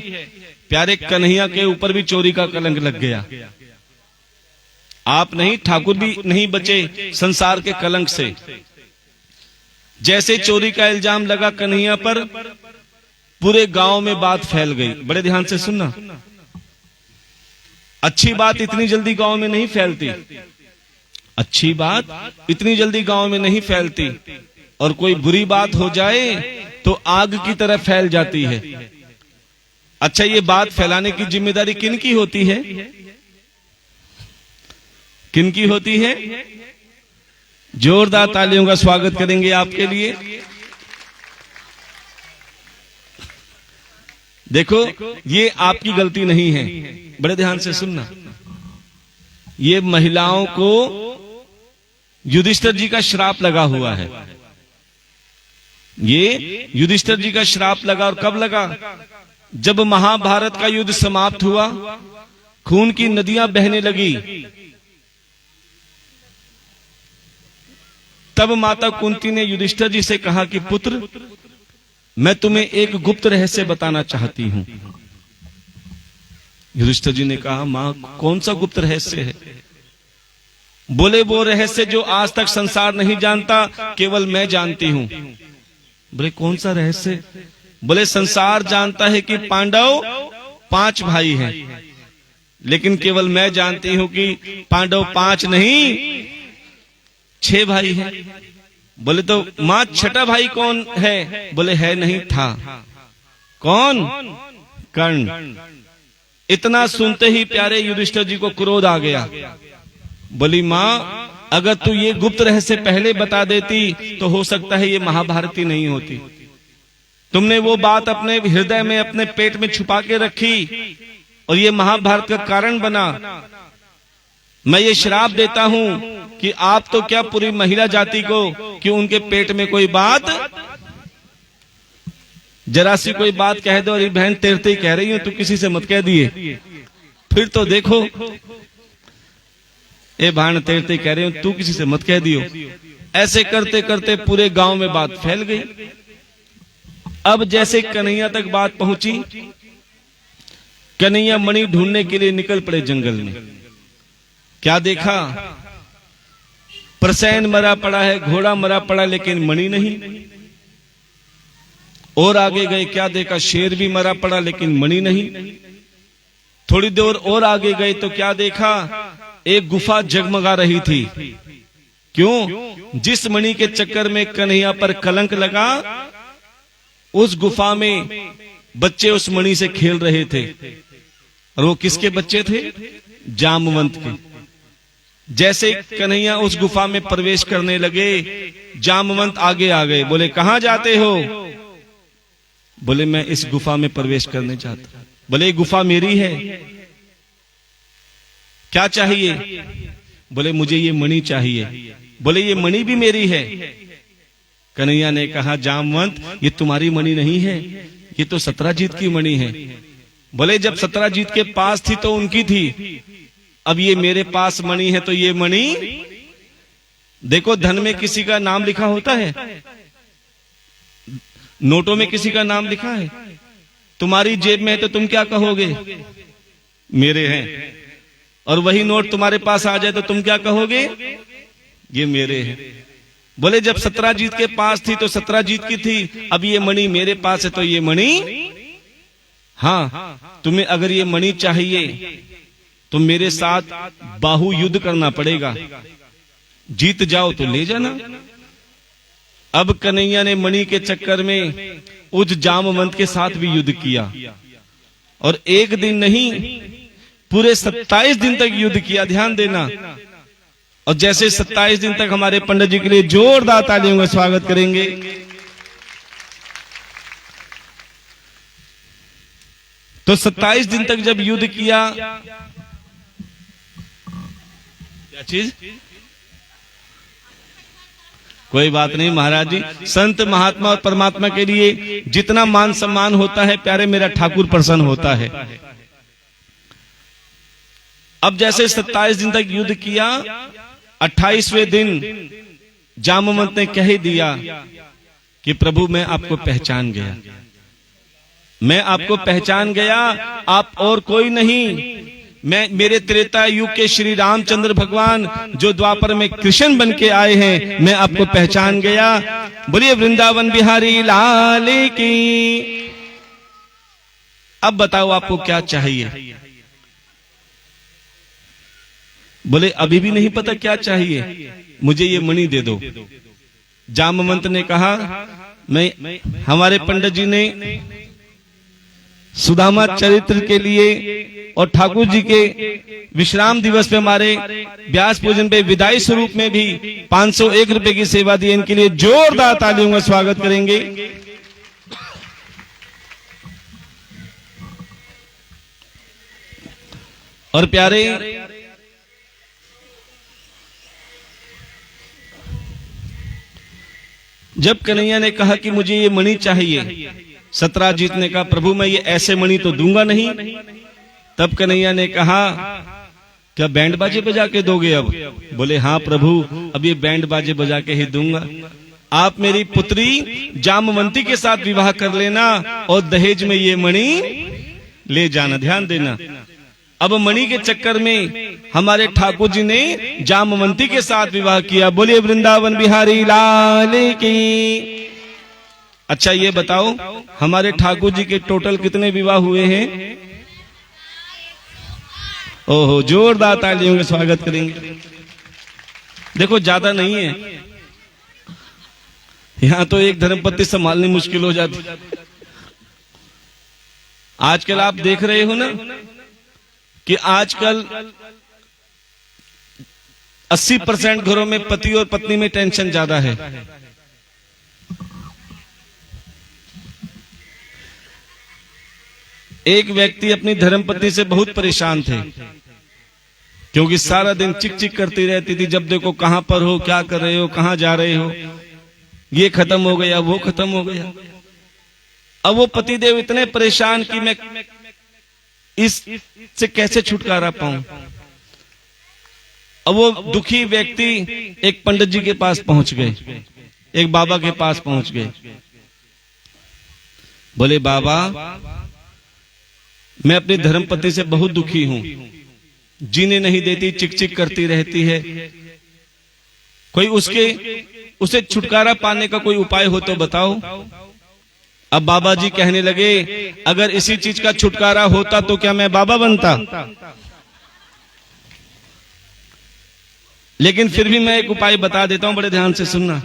प्यारे कन्हैया के ऊपर भी चोरी का कलंक लग गया। आप नहीं, ठाकुर भी नहीं बचे संसार के कलंक से। जैसे चोरी का इल्जाम लगा कन्हैया पर, पूरे गांव में बात फैल गई। बड़े ध्यान से सुनना, अच्छी बात इतनी जल्दी गांव में नहीं फैलती, अच्छी बात इतनी जल्दी गांव में नहीं फैलती, और कोई बुरी बात हो जाए तो आग की तरह फैल जाती है। अच्छा, ये बात फैलाने की जिम्मेदारी किन की होती है? किन की होती है? जोरदार तालियों का स्वागत करेंगे आपके लिए। देखो, ये आपकी गलती नहीं है, बड़े ध्यान से सुनना। ये महिलाओं को युधिष्ठिर जी का श्राप लगा हुआ है। ये युधिष्ठिर जी का श्राप लगा, और कब लगा? जब महाभारत का युद्ध समाप्त हुआ, खून की नदियां बहने लगी, तब माता कुंती ने युधिष्ठिर जी से कहा कि पुत्र, मैं तुम्हें एक गुप्त रहस्य बताना चाहती हूं। युधिष्ठिर जी ने कहा, मां, कौन सा गुप्त रहस्य है? बोले, वो रहस्य जो आज तक संसार नहीं जानता, केवल मैं जानती हूं। बोले, कौन सा रहस्य? बोले, संसार जानता है कि पांडव 5 भाई हैं, लेकिन केवल मैं जानती हूं कि पांडव 5 नहीं 6 भाई हैं। बोले, तो मां, छठा भाई कौन है? बोले, है नहीं, था। कौन? कर्ण। इतना सुनते ही प्यारे युधिष्ठिर जी को क्रोध आ गया। बोली, मां, अगर तू ये गुप्त रहस्य पहले बता देती तो हो सकता है ये महाभारत ही नहीं होती। तुमने वो बात अपने हृदय में, अपने पेट में छुपा के रखी और ये महाभारत का कारण बना। मैं ये श्राप देता हूं कि आप तो क्या, पूरी महिला जाति को, कि उनके पेट में कोई बात, जरा सी कोई बात कह दो, अरे बहन तेरते ही कह रही हूं, तू किसी से मत कह दिए। फिर तो देखो, ए भान तेरते कह रही हूं, तू किसी से मत कह दियो। ऐसे करते करते पूरे गांव में बात फैल गई। अब जैसे कन्हैया तक बात पहुंची, कन्हैया मणि ढूंढने के लिए निकल पड़े जंगल में। क्या देखा? प्रसैन मरा पड़ा है, घोड़ा मरा पड़ा, लेकिन मणि नहीं। और आगे गए, क्या देखा? शेर भी मरा पड़ा, लेकिन मणि नहीं। थोड़ी देर और आगे गए तो क्या देखा? एक गुफा जगमगा रही थी। क्यों? जिस मणि के चक्कर में कन्हैया पर कलंक लगा, उस गुफा में बच्चे उस मणि से खेल रहे थे। और वो किसके बच्चे थे? जामवंत के। जैसे कन्हैया उस गुफा में प्रवेश करने लगे, जामवंत आगे आ गए। बोले, कहां जाते हो? बोले, मैं इस गुफा में प्रवेश करने चाहता हूं। बोले, ये गुफा मेरी है, क्या चाहिए? बोले, मुझे ये मणि चाहिए। बोले, ये मणि भी मेरी है। कन्हैया ने कहा, जामवंत, ये तुम्हारी मणि नहीं है, ये तो सत्राजीत की मणि है। बोले, जब सत्राजीत के पास थी तो उनकी थी, अब ये मेरे पास मणि है तो ये मणि। देखो, धन में किसी का नाम लिखा होता है, नोटों में किसी का नाम लिखा है, तुम्हारी जेब में है तो तुम क्या कहोगे? मेरे हैं। और वही नोट तुम्हारे पास आ जाए तो तुम क्या कहोगे? ये मेरे हैं। बोले, जब सत्राजीत के पास थी तो सत्राजीत की थी, अब ये मणि मेरे पास है तो ये मणि। हाँ, तुम्हें अगर ये मणि चाहिए तो मेरे साथ बाहु युद्ध करना पड़ेगा, जीत जाओ तो ले जाना। अब कन्हैया ने मणि के चक्कर में उस जामवंत के साथ भी युद्ध किया, और एक दिन नहीं, पूरे 27 दिन तक युद्ध किया। ध्यान देना। और जैसे 27 दिन तक हमारे पंडित जी के लिए जोरदार तालियों का स्वागत करेंगे। तो 27 दिन तक जब युद्ध किया, क्या चीज? कोई बात नहीं महाराज जी, संत महात्मा और परमात्मा के लिए जितना मान सम्मान होता है, प्यारे मेरा ठाकुर प्रसन्न होता है। अब जैसे 27 दिन तक युद्ध किया, 28वें दिन जामवंत ने कह दिया कि प्रभु, मैं आपको पहचान गया, मैं आपको पहचान गया, आप और कोई नहीं, मैं मेरे त्रेता युग के श्री रामचंद्र भगवान जो द्वापर में कृष्ण बन के आए हैं, मैं आपको पहचान गया। बोलिए वृंदावन बिहारी लाल की। अब बताओ आपको क्या चाहिए? बोले, अभी भी नहीं पता क्या चाहिए, मुझे ये मणि दे दो। जामवंत ने कहा, मैं हमारे पंडित जी ने सुदामा चरित्र के लिए और ठाकुर जी के विश्राम दिवस पे, हमारे व्यास पूजन पे विदाई स्वरूप में भी 501 रुपए की सेवा दी। इनके लिए जोरदार तालियों का स्वागत करेंगे। और प्यारे, जब कन्हैया ने कहा कि मुझे ये मणि चाहिए, सत्राजीत ने कहा, प्रभु मैं ये ऐसे मणि तो दूंगा नहीं। तब कन्हैया ने कहा, क्या बैंड बाजे बजा के दोगे अब? बोले, हाँ प्रभु, अब ये बैंड बाजे बजा के ही दूंगा। आप मेरी पुत्री जामवंती के साथ विवाह कर लेना और दहेज में ये मणि ले जाना। ध्यान देना। अब मणि के चक्कर में हमारे ठाकुर जी ने जामवंती के साथ विवाह किया। बोलिए वृंदावन बिहारी लाल की। अच्छा ये बताओ, हमारे ठाकुर जी के टोटल कितने विवाह हुए हैं? ओहो, जोरदार तालियों के स्वागत करेंगे। देखो ज्यादा नहीं है, यहां तो एक धर्मपत्नी संभालनी मुश्किल हो जाती। आजकल आप देख रहे हो ना कि आजकल 80% घरों में पति और पत्नी में टेंशन ज्यादा है। एक व्यक्ति अपनी धर्मपत्नी से बहुत परेशान थे, क्योंकि सारा दिन चिक चिक करती रहती थी। जब देखो कहां पर हो, क्या कर रहे हो, कहां जा रहे हो, ये खत्म हो गया, वो खत्म हो गया। अब वो पतिदेव इतने परेशान कि मैं इससे कैसे छुटकारा पाऊं। अब वो दुखी व्यक्ति एक पंडित जी के पास पहुंच गए, एक बाबा के पास पहुंच गए। बोले, बाबा मैं अपनी धर्मपत्नी से बहुत दुखी हूं, जीने नहीं देती, चिक चिक करती रहती है। कोई उसे छुटकारा पाने का कोई उपाय हो तो बताओ। अब बाबा जी कहने लगे, अगर इसी चीज का छुटकारा होता तो क्या मैं बाबा बनता? लेकिन फिर भी मैं एक उपाय बता देता हूं, बड़े ध्यान से सुनना।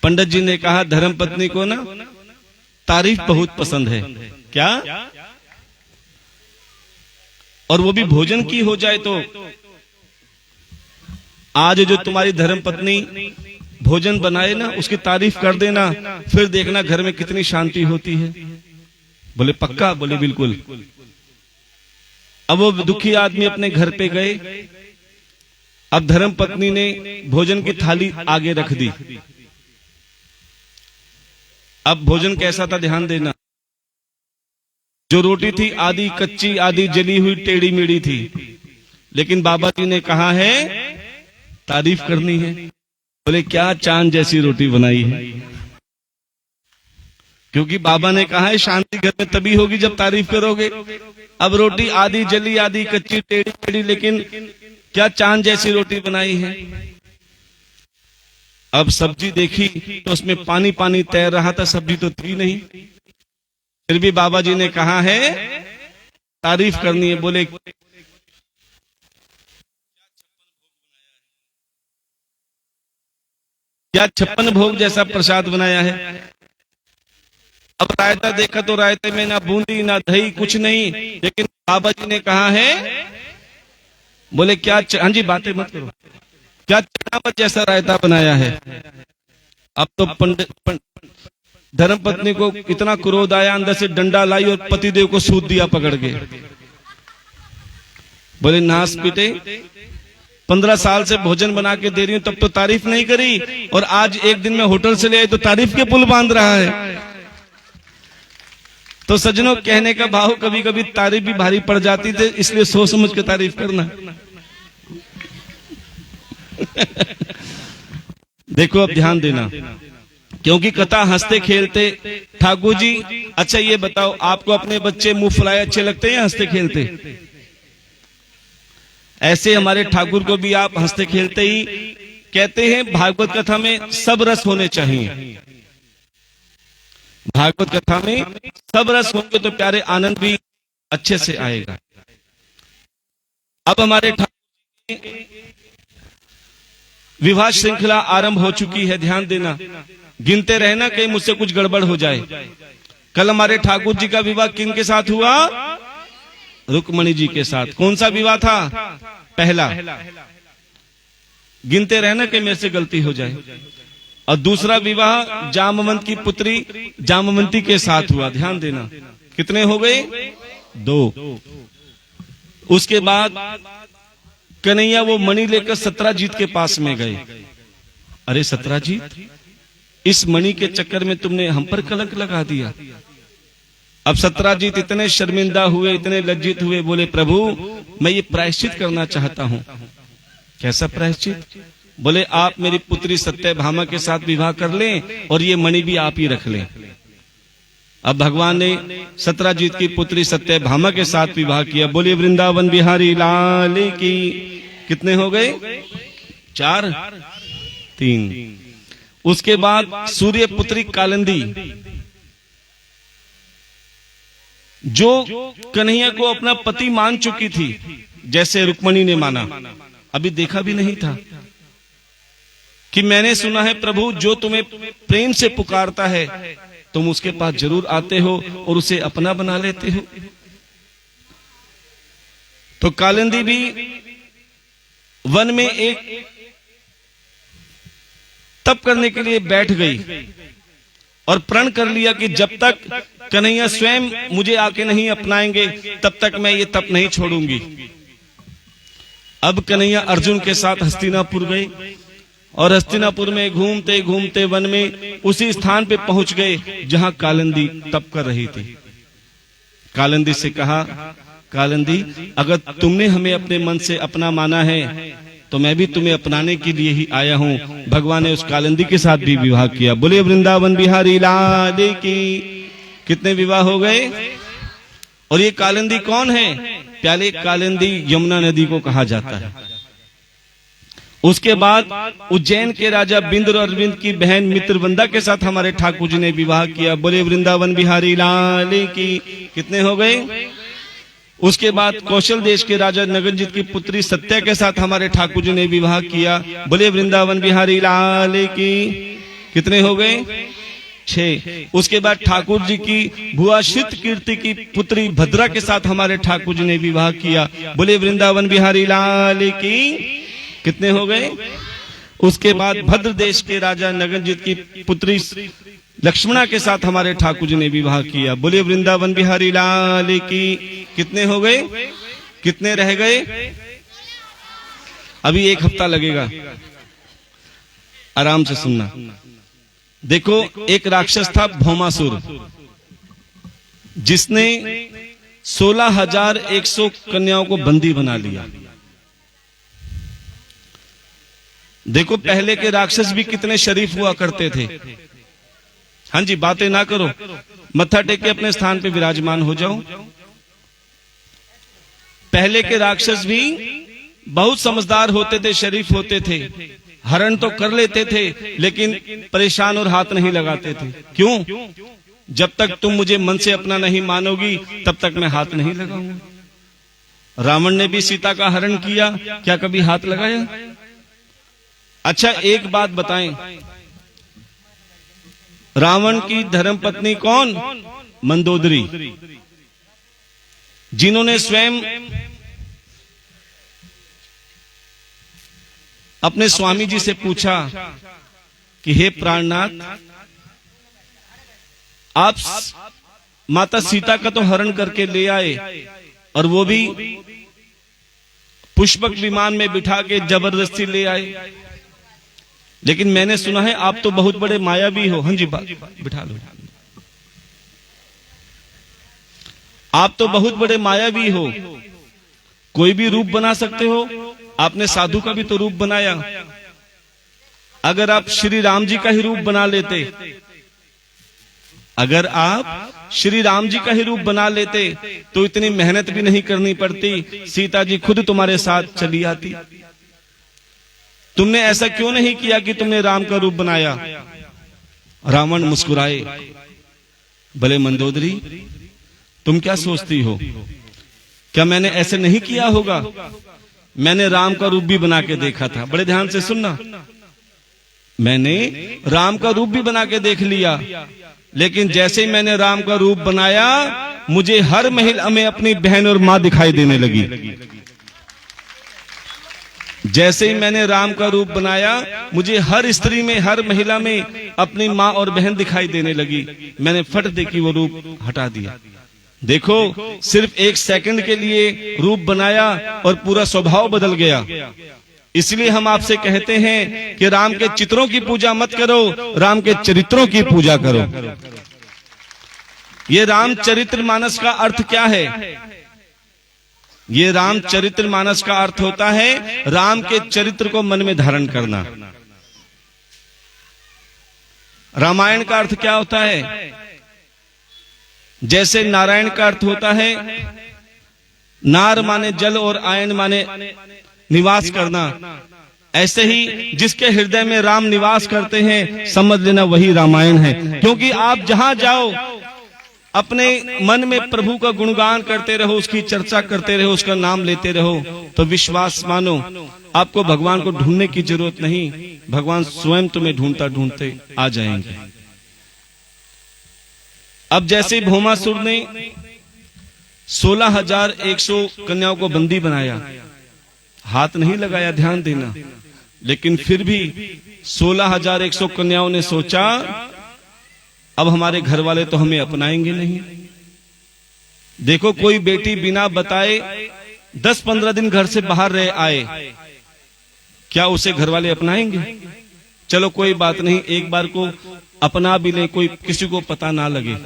पंडित जी ने कहा, धर्मपत्नी को ना तारीफ बहुत पसंद है। क्या? और वो भी भोजन की हो जाए तो। आज जो तुम्हारी धर्मपत्नी भोजन बनाए ना, उसकी तारीफ कर देना, फिर देखना घर में कितनी शांति होती है। बोले पक्का? बोले बिल्कुल। अब वो दुखी आदमी अपने घर पे गए। अब धर्मपत्नी ने भोजन की थाली आगे रख दी। अब भोजन कैसा था ध्यान देना। जो रोटी थी आधी कच्ची आधी जली हुई टेढ़ी मेढ़ी थी। लेकिन बाबा जी ने कहा है तारीफ करनी है। बोले क्या चांद जैसी रोटी बनाई है। क्योंकि बाबा ने कहा है शांति घर में तभी होगी जब तारीफ करोगे। अब रोटी आधी जली आधी कच्ची टेढ़ी मेढ़ी, लेकिन क्या चांद जैसी रोटी बनाई है। अब सब्जी देखी तो उसमें पानी पानी तैर रहा था, सब्जी तो थी नहीं। फिर भी बाबा जी ने कहा है तारीफ करनी है। बोले क्या 56 भोग जैसा प्रसाद बनाया है। अब रायता देखा तो रायते में ना बूंदी ना दही कुछ नहीं। लेकिन बाबा जी ने कहा है, बोले क्या हाँ जी बातें मत करो, क्या चनावत जैसा रायता बनाया है। अब तो पंडित धर्मपत्नी को इतना क्रोध आया, अंदर से डंडा लाई और पतिदेव को सूद दिया पकड़ के। बोले नास पीटे, 15 साल से भोजन बना के दे रही हूं तब तो तारीफ नहीं करी, और आज एक दिन में होटल से ले आई तो तारीफ के पुल बांध रहा है। तो सज्जनों, कहने का भाव कभी कभी तारीफ भी भारी पड़ जाती थी, इसलिए सोच समझ के तारीफ करना। देखो अब ध्यान देना, क्योंकि कथा हंसते खेलते। ठाकुर जी अच्छा ये बताओ, आपको अपने बच्चे मुंह फुलाए अच्छे लगते हैं हंसते खेलते? ऐसे हमारे ठाकुर को भी आप हंसते खेलते ही कहते हैं। भागवत कथा में सब रस होने चाहिए। भागवत कथा में सब रस होंगे तो प्यारे आनंद भी अच्छे से आएगा। अब हमारे ठाकुर की विवाह श्रृंखला आरंभ हो चुकी है, ध्यान देना। गिनते रहना कहीं मुझसे कुछ गड़बड़ हो जाए। कल हमारे ठाकुर जी का विवाह किन के साथ हुआ? रुक्मणी जी के साथ। कौन सा विवाह था? पहला। गिनते रहना कहीं मेरे से गलती हो जाए। और दूसरा विवाह जामवंत की पुत्री जामवंती के साथ हुआ, ध्यान देना। कितने हो गए? 2। उसके बाद कन्हैया वो मणि लेकर सत्राजीत के पास में गए। अरे सत्राजीत, इस मणि के चक्कर में तुमने हम पर कलंक लगा दिया। अब सत्राजीत इतने शर्मिंदा हुए, इतने लज्जित हुए, बोले प्रभु मैं ये प्रायश्चित करना चाहता हूं। कैसा प्रायश्चित? बोले आप मेरी पुत्री सत्यभामा के साथ विवाह कर लें और ये मणि भी आप ही रख लें। अब भगवान ने सत्राजीत की पुत्री सत्यभामा के साथ विवाह किया। बोले वृंदावन बिहारी लाल की। कितने हो गए? 4 3। उसके बाद सूर्य पुत्री कालिंदी, जो कन्हैया को अपना पति मान चुकी थी, जैसे रुक्मणी ने माना। अभी देखा भी नहीं था कि मैंने सुना है प्रभु जो तुम्हें प्रेम से पुकारता है तुम उसके पास जरूर आते हो और उसे अपना बना लेते हो। तो कालिंदी भी वन में एक तप करने के लिए बैठ गई और प्रण कर लिया कि जब तक कन्हैया स्वयं मुझे आके नहीं अपनाएंगे तब तक मैं ये तप नहीं छोड़ूंगी। अब कन्हैया अर्जुन के साथ हस्तिनापुर गए और हस्तिनापुर में घूमते घूमते वन में उसी स्थान पे पहुंच गए जहां कालिंदी तप कर रही थी। कालिंदी से कहा, कालिंदी अगर तुमने हमें अपने मन से अपना माना है तो मैं भी तुम्हें अपनाने के लिए ही आया हूं। भगवान ने उस कालिंदी के साथ भी विवाह किया। बोले वृंदावन बिहारी लाल की। कितने विवाह हो गए? और ये कालिंदी कौन है? प्याले कालिंदी यमुना नदी को कहा जाता है। उसके बाद उज्जैन के राजा बिंद्र और अरविंद की बहन मित्रवंदा के साथ हमारे ठाकुर जी ने विवाह किया। बोले वृंदावन बिहारी लाल की। कितने हो गए? उसके बाद कौशल देश के राजा नगरजीत की पुत्री सत्या के साथ हमारे ठाकुर जी ने विवाह किया। बोले वृंदावन बिहारी लाल की। कितने हो गए? 6। उसके बाद ठाकुर जी की भुआ श्रित कीर्ति की पुत्री भद्रा के साथ हमारे ठाकुर जी ने विवाह किया। बोले वृंदावन बिहारी लाल की। कितने हो गए? उसके बाद भद्र देश के राजा नगरजीत की पुत्री लक्ष्मणा के साथ हमारे ठाकुर जी ने विवाह किया। बोले वृंदावन बिहारी लाल की। कितने हो गए? कितने रह गए? अभी 1 हफ्ता लगेगा, आराम से सुनना। देखो, एक राक्षस था भौमासुर, जिसने 16,100 कन्याओं को बंदी बना लिया। देखो, पहले के राक्षस भी कितने शरीफ हुआ करते थे। हाँ जी, बातें ना करो, मत्था टेक के अपने स्थान पे विराजमान हो जाओ। पहले के राक्षस भी बहुत समझदार होते थे, शरीफ होते थे, हरण तो कर लेते थे, लेकिन परेशान और हाथ नहीं लगाते थे। क्यों? जब तक तुम मुझे मन से अपना नहीं मानोगी, तब तक मैं हाथ नहीं लगाऊंगा। रावण ने भी सीता का हरण किया, क्या कभी हाथ लगाया? अच्छा, एक बात बताएं, रावण की धर्मपत्नी कौन? मंदोदरी, जिन्होंने स्वयं अपने स्वामी जी से पूछा कि हे प्राणनाथ, आप माता सीता का तो हरण करके ले आए, और वो भी पुष्पक विमान में बिठा के जबरदस्ती ले आए, लेकिन मैंने सुना है आप तो बहुत बड़े मायावी हो। हाँ जी, बिठा लो। आप तो बहुत बड़े मायावी हो, कोई भी रूप बना सकते हो। आपने साधु का भी तो रूप बनाया। अगर आप श्री राम जी का ही रूप बना लेते, अगर आप श्री राम जी का ही रूप बना लेते, तो इतनी मेहनत भी नहीं करनी पड़ती, सीता जी खुद तुम्हारे साथ चली आती। तुमने ऐसा क्यों नहीं किया कि तुमने राम का रूप बनाया? रावण मुस्कुराए। भले मंदोदरी, तुम क्या सोचती हो? क्या मैंने ऐसे नहीं किया होगा? मैंने राम का रूप भी बना के देखा था। बड़े ध्यान से सुनना, मैंने राम का रूप भी बना के देख लिया, लेकिन जैसे ही मैंने राम का रूप बनाया, मुझे हर महिला में अपनी बहन और मां दिखाई देने लगी। जैसे ही मैंने राम का रूप बनाया, मुझे हर स्त्री में, हर महिला में अपनी मां और बहन दिखाई देने लगी। मैंने फट दे की वो रूप हटा दिया। देखो, सिर्फ 1 सेकंड के लिए रूप बनाया और पूरा स्वभाव बदल गया। इसलिए हम आपसे कहते हैं कि राम के चित्रों की पूजा मत करो, राम के चरित्रों की पूजा करो। ये रामचरित्र मानस का अर्थ क्या है? ये रामचरित्र मानस का अर्थ होता है राम के चरित्र को मन में धारण करना। रामायण का अर्थ क्या होता है? जैसे नारायण का अर्थ होता है नार माने जल और आयन माने निवास करना, ऐसे ही जिसके हृदय में राम निवास करते हैं, समझ लेना वही रामायण है। क्योंकि आप जहां जाओ, अपने मन में प्रभु का गुणगान करते रहो, उसकी चर्चा करते रहो, उसका नाम लेते रहो, तो विश्वास मानो आपको भगवान को ढूंढने की जरूरत नहीं, भगवान स्वयं तुम्हें ढूंढता ढूंढते आ जाएंगे। अब जैसे भौमासुर ने 16,100 कन्याओं को बंदी बनाया, हाथ नहीं लगाया, ध्यान देना, लेकिन फिर भी 16,100 कन्याओं ने सोचा अब हमारे घर वाले तो हमें अपनाएंगे नहीं। देखो, कोई बेटी बिना बताए 10-15 दिन घर से बाहर रह आए, क्या उसे घर वाले अपनाएंगे? चलो कोई बात नहीं, एक बार को अपना भी ले, कोई किसी को पता ना लगे,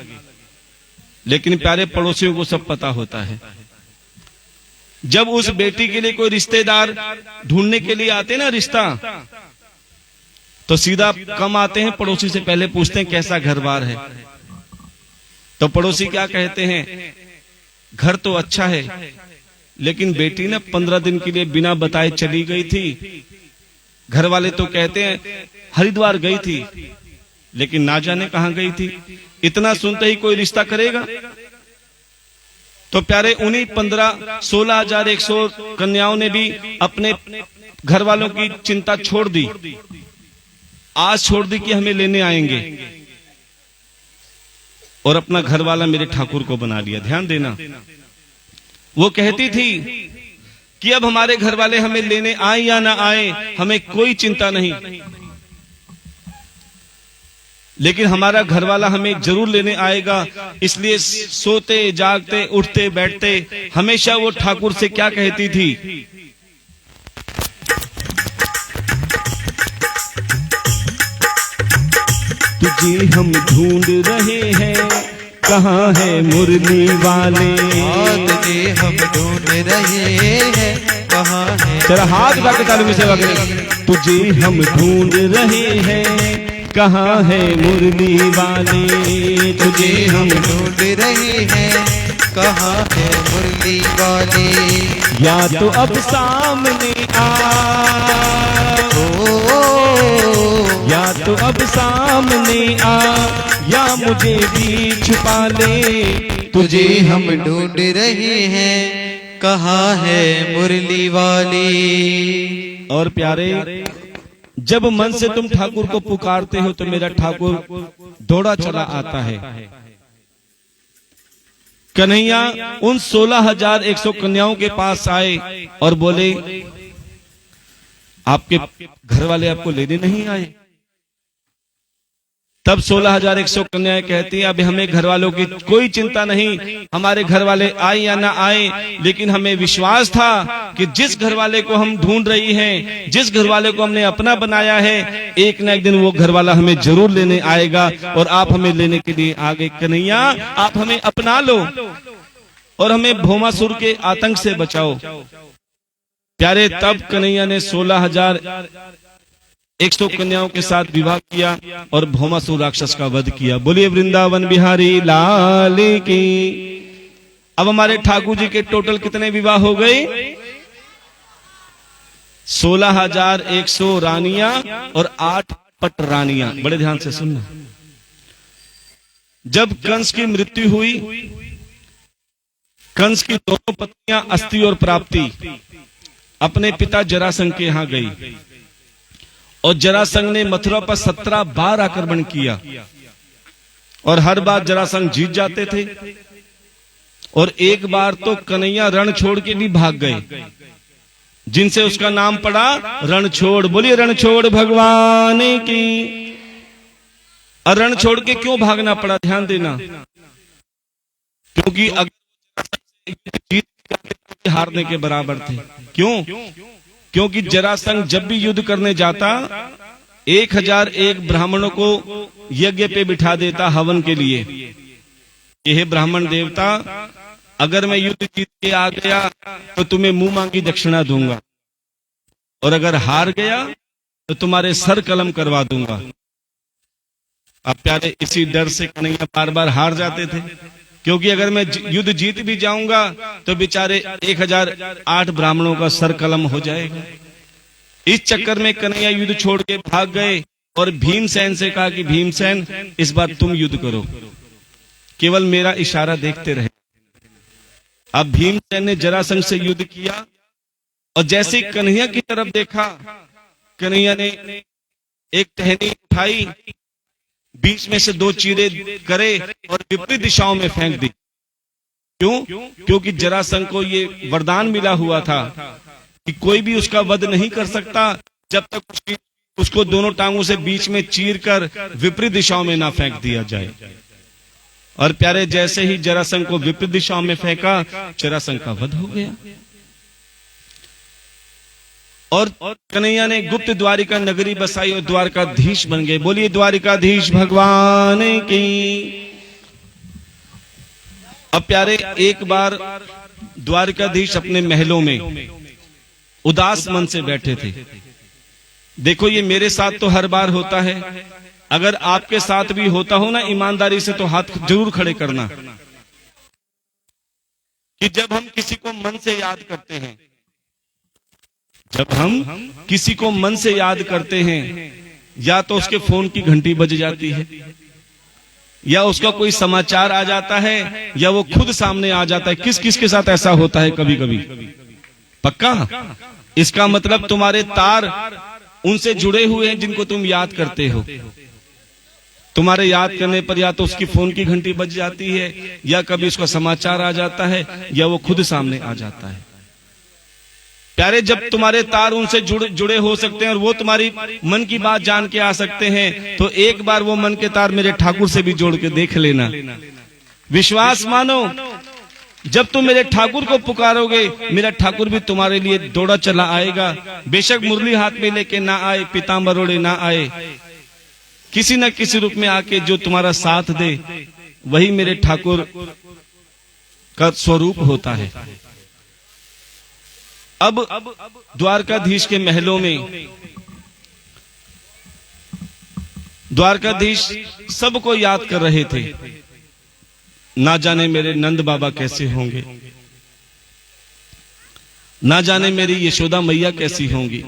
लेकिन प्यारे पड़ोसियों को सब पता होता है। जब उस बेटी के लिए कोई रिश्तेदार ढूंढने के लिए आते ना रिश्ता, तो सीधा कम आते हैं, पड़ोसी से पहले पूछते हैं कैसा घर बार है। तो पड़ोसी क्या कहते हैं? घर तो अच्छा है, लेकिन बेटी ना 15 दिन के लिए बिना बताए चली गई थी। घर वाले तो कहते हैं हरिद्वार गई थी, लेकिन ना जाने कहां गई थी। इतना सुनते ही कोई रिश्ता करेगा? तो प्यारे उन्हीं 16,100 कन्याओं ने भी अपने घर वालों की चिंता छोड़ दी, आज छोड़ दी कि हमें लेने आएंगे, और अपना घर वाला मेरे ठाकुर को बना लिया। ध्यान देना, वो कहती थी कि अब हमारे घर वाले हमें लेने आए या ना आए हमें कोई चिंता नहीं, लेकिन हमारा घर वाला हमें जरूर लेने आएगा। इसलिए सोते जागते उठते बैठते हमेशा वो ठाकुर से क्या कहती थी, तुझे हम ढूंढ रहे हैं, कहाँ है मुरली वाले। तुझे हम ढूंढ रहे हैं, कहाँ है। तेरा हाथ उठा के ताली में सेवा करें। तुझे हम ढूंढ रहे हैं, कहाँ है मुरली वाले। तुझे हम ढूंढ रहे हैं, कहाँ है मुरली वाले। या तो अब सामने आ, या तो अब सामने आ, या मुझे भी छुपा ले। तुझे हम ढूंढ रहे हैं, कहाँ है मुरली वाली। और प्यारे, जब मन से तुम ठाकुर को पुकारते हो तो मेरा ठाकुर दौड़ा चला आता है। कन्हैया उन 16,100 कन्याओं के पास आए और बोले, आपके घर वाले आपको लेने नहीं आए? तब 16,100 कन्याएं कहती हैं, अब हमें घर वालों की कोई चिंता नहीं, हमारे घर वाले आए या ना आए, लेकिन हमें विश्वास था कि जिस घर वाले को हम ढूंढ रही हैं, जिस घर वाले को हमने अपना बनाया है, एक न एक दिन वो घर वाला हमें जरूर लेने आएगा, और आप हमें लेने के लिए आ गए। कन्हैया आप हमें अपना लो और हमें भौमासुर के आतंक से बचाओ। प्यारे, तब कन्हैया ने 16,100 कन्याओं के साथ विवाह किया और भौमासुर राक्षस का वध किया। बोलिए वृंदावन बिहारी लाल की। अब हमारे ठाकुर जी के टोटल कितने विवाह हो गए? 16,100 रानियां और 8 पट रानियां। बड़े ध्यान से सुनना। जब कंस की मृत्यु हुई, कंस की दोनों पत्नियां अस्ति और प्राप्ति अपने पिता जरासंध के यहां गई, और जरासंध ने मथुरा पर 17 बार आक्रमण किया, और हर बार जरासंध जीत जाते थे। और एक बार तो कन्हैया रण छोड़ के भी भाग गए, जिनसे उसका नाम पड़ा रणछोड़। बोलिए रणछोड़ भगवान की। और रण छोड़ के क्यों भागना पड़ा? ध्यान देना, क्योंकि अगर जीत हारने के बराबर थे। क्यों? क्योंकि जरासंध जब भी युद्ध करने जाता 1001 ब्राह्मणों को यज्ञ पे बिठा देता हवन के लिए। यह ब्राह्मण देवता, अगर मैं युद्ध जीत के आ गया तो तुम्हें मुंह मांगी दक्षिणा दूंगा, और अगर हार गया तो तुम्हारे सर कलम करवा दूंगा। अब प्यारे, इसी डर से कन्हैया बार बार हार जाते थे, क्योंकि अगर मैं युद्ध जीत भी जाऊंगा तो बेचारे 1008 ब्राह्मणों का सर कलम हो जाएगा। इस चक्कर में कन्हैया युद्ध छोड़ के भाग गए और भीमसेन से कहा कि भीमसेन, इस बार तुम युद्ध करो, केवल मेरा इशारा देखते रहे। अब भीमसेन ने जरासंध से युद्ध किया, और जैसे कन्हैया की तरफ देखा, कन्हैया ने एक टहनी उठाई, बीच में से 2 चीरे करे और विपरीत दिशाओं में फेंक दी। क्यों? क्योंकि जरासंध को ये वरदान मिला हुआ था कि कोई भी उसका वध नहीं कर सकता जब तक उसको दोनों टांगों से बीच में चीर कर विपरीत दिशाओं में ना फेंक दिया जाए। और प्यारे, जैसे ही जरासंध को विपरीत दिशाओं में फेंका, जरासंध का वध हो गया। और कन्हैया ने गुप्त द्वारिका नगरी बसाई और द्वारकाधीश बन गए। बोलिए द्वारिकाधीश भगवान की। अब प्यारे, एक बार द्वारिकाधीश अपने महलों में उदास मन से बैठे थे। देखो, ये मेरे साथ तो हर बार होता है, अगर आपके साथ भी होता हो ना, ईमानदारी से तो हाथ जरूर खड़े करना। कि जब हम किसी को मन से याद करते हैं, जब हम किसी को मन से याद करते हैं, या तो उसके फोन की घंटी बज जाती है, या उसका कोई समाचार आ जाता है, या वो खुद सामने आ जाता है। किस किस के साथ ऐसा होता है कभी कभी? पक्का? इसका मतलब तुम्हारे तार उनसे जुड़े हुए हैं जिनको तुम याद करते हो। तुम्हारे याद करने पर या तो उसकी फोन की घंटी बज जाती है, या कभी उसका समाचार आ जाता है, या वो खुद सामने आ जाता है। प्यारे, जब तुम्हारे तार उनसे जुड़े हो सकते हैं और वो तुम्हारी मन की बात जान के आ सकते हैं, तो एक बार वो मन के तार मेरे ठाकुर से भी जोड़ के देख लेना। विश्वास मानो, जब तुम मेरे ठाकुर को पुकारोगे, मेरा ठाकुर भी तुम्हारे लिए दौड़ा चला आएगा। बेशक मुरली हाथ में लेके ना आए, पीतांबर ओढ़े ना आए, किसी न किसी रूप में आके जो तुम्हारा साथ दे, वही मेरे ठाकुर का स्वरूप होता है। अब द्वारकाधीश के महलों में द्वारकाधीश सबको याद कर रहे थे। ना जाने मेरे नंद बाबा कैसे होंगे, ना जाने मेरी यशोदा मैया कैसी होंगी,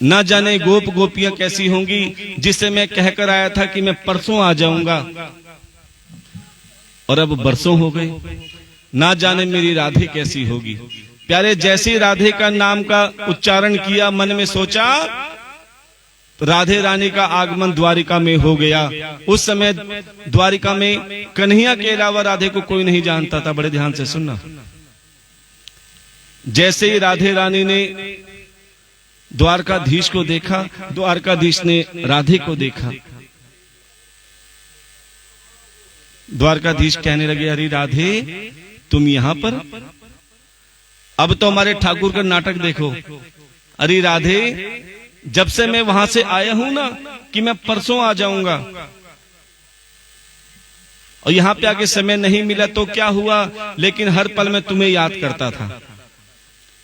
ना जाने गोप गोपियां कैसी होंगी, जिससे मैं कहकर आया था कि मैं परसों आ जाऊंगा, और अब बरसों हो गए। ना जाने मेरी राधे कैसी होगी। प्यारे, जैसे राधे का नाम का उच्चारण किया, मन में सोचा, राधे रानी का आगमन द्वारिका में हो गया। उस समय द्वारिका में कन्हैया के अलावा राधे को कोई नहीं जानता था। बड़े ध्यान से सुनना। जैसे ही राधे रानी ने द्वारकाधीश को देखा, द्वारकाधीश ने राधे को देखा। द्वारकाधीश कहने लगे, अरे राधे, तुम यहां पर? अब तो हमारे ठाकुर का नाटक देखो। अरे राधे, जब से मैं वहां से आया हूं ना कि मैं परसों आ जाऊंगा, और यहां पे आके समय नहीं मिला तो क्या हुआ, लेकिन हर पल में तुम्हें याद करता था।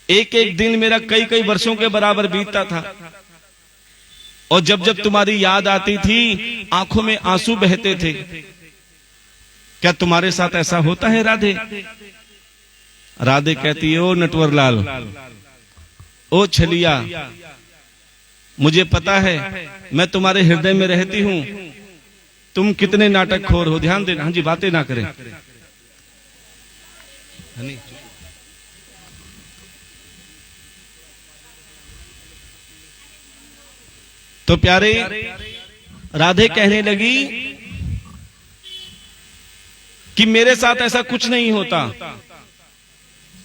एक एक दिन मेरा कई कई वर्षों के बराबर बीतता था, और जब जब तुम्हारी याद आती थी, आंखों में आंसू बहते थे। क्या तुम्हारे साथ ऐसा होता है राधे? राधे कहती है, ओ नटवरलाल, ओ छलिया, मुझे पता है, मैं तुम्हारे हृदय में रहती हूं। तुम कितने नाटकखोर हो। ध्यान देना। हाँ जी, बातें ना करें। तो प्यारे, राधे कहने लगी कि मेरे साथ ऐसा कुछ नहीं होता।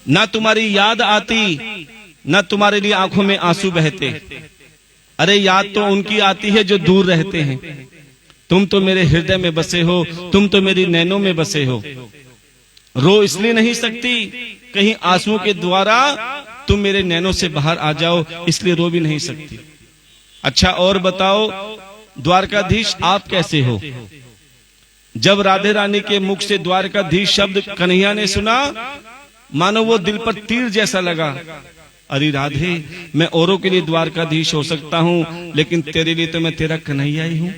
ना तुम्हारी याद आती, ना तुम्हारे लिए आंखों में आंसू बहते। अरे याद तो उनकी आती है जो दूर रहते हैं। तुम तो मेरे हृदय में बसे हो, तुम तो मेरी नैनों में बसे हो। रो इसलिए नहीं सकती, कहीं आंसुओं के द्वारा तुम मेरे नैनों से बाहर आ जाओ, इसलिए रो भी नहीं सकती। अच्छा, और बताओ द्वारकाधीश, आप कैसे हो? जब राधे रानी के मुख से द्वारकाधीश शब्द कन्हैया ने सुना, मानो वो दिल पर तीर जैसा लगा। अरे राधे, मैं औरों के लिए द्वारकाधीश हो सकता हूं, लेकिन तेरे लिए तो मैं तेरा कन्हैया ही हूं।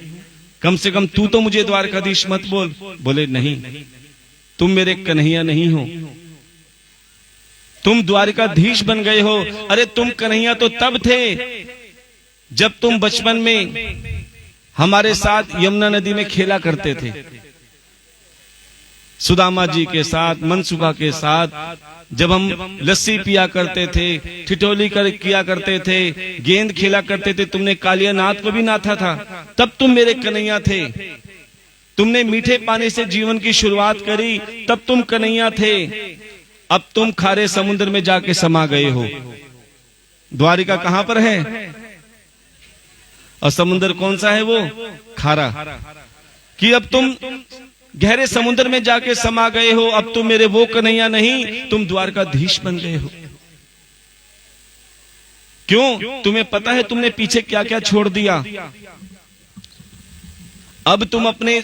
कम से कम तू तो मुझे द्वारकाधीश मत बोल। बोले, नहीं, तुम मेरे कन्हैया नहीं हो, तुम द्वारकाधीश बन गए हो। अरे तुम कन्हैया तो तब थे जब तुम बचपन में हमारे साथ यमुना नदी में खेला करते थे, सुदामा जी के साथ, मनसुखा के साथ। जब हम लस्सी पिया करते थे, ठिठोली किया करते थे, गेंद खेला करते थे, तुमने कालिया नाथ को भी नाथा था, तब तुम मेरे कन्हैया थे। तुमने मीठे पानी से जीवन की शुरुआत करी, तब तुम कन्हैया थे। अब तुम खारे समुद्र में जाके समा गए हो। द्वारिका कहां पर है? और समुद्र कौन सा है? वो खारा। कि अब तुम गहरे समुद्र में जाके समा गए हो। अब तुम मेरे वो कन्हैया नहीं, तुम द्वारकाधीश बन गए हो। क्यों? तुम्हें पता है तुमने पीछे क्या क्या छोड़ दिया। अब तुम अपने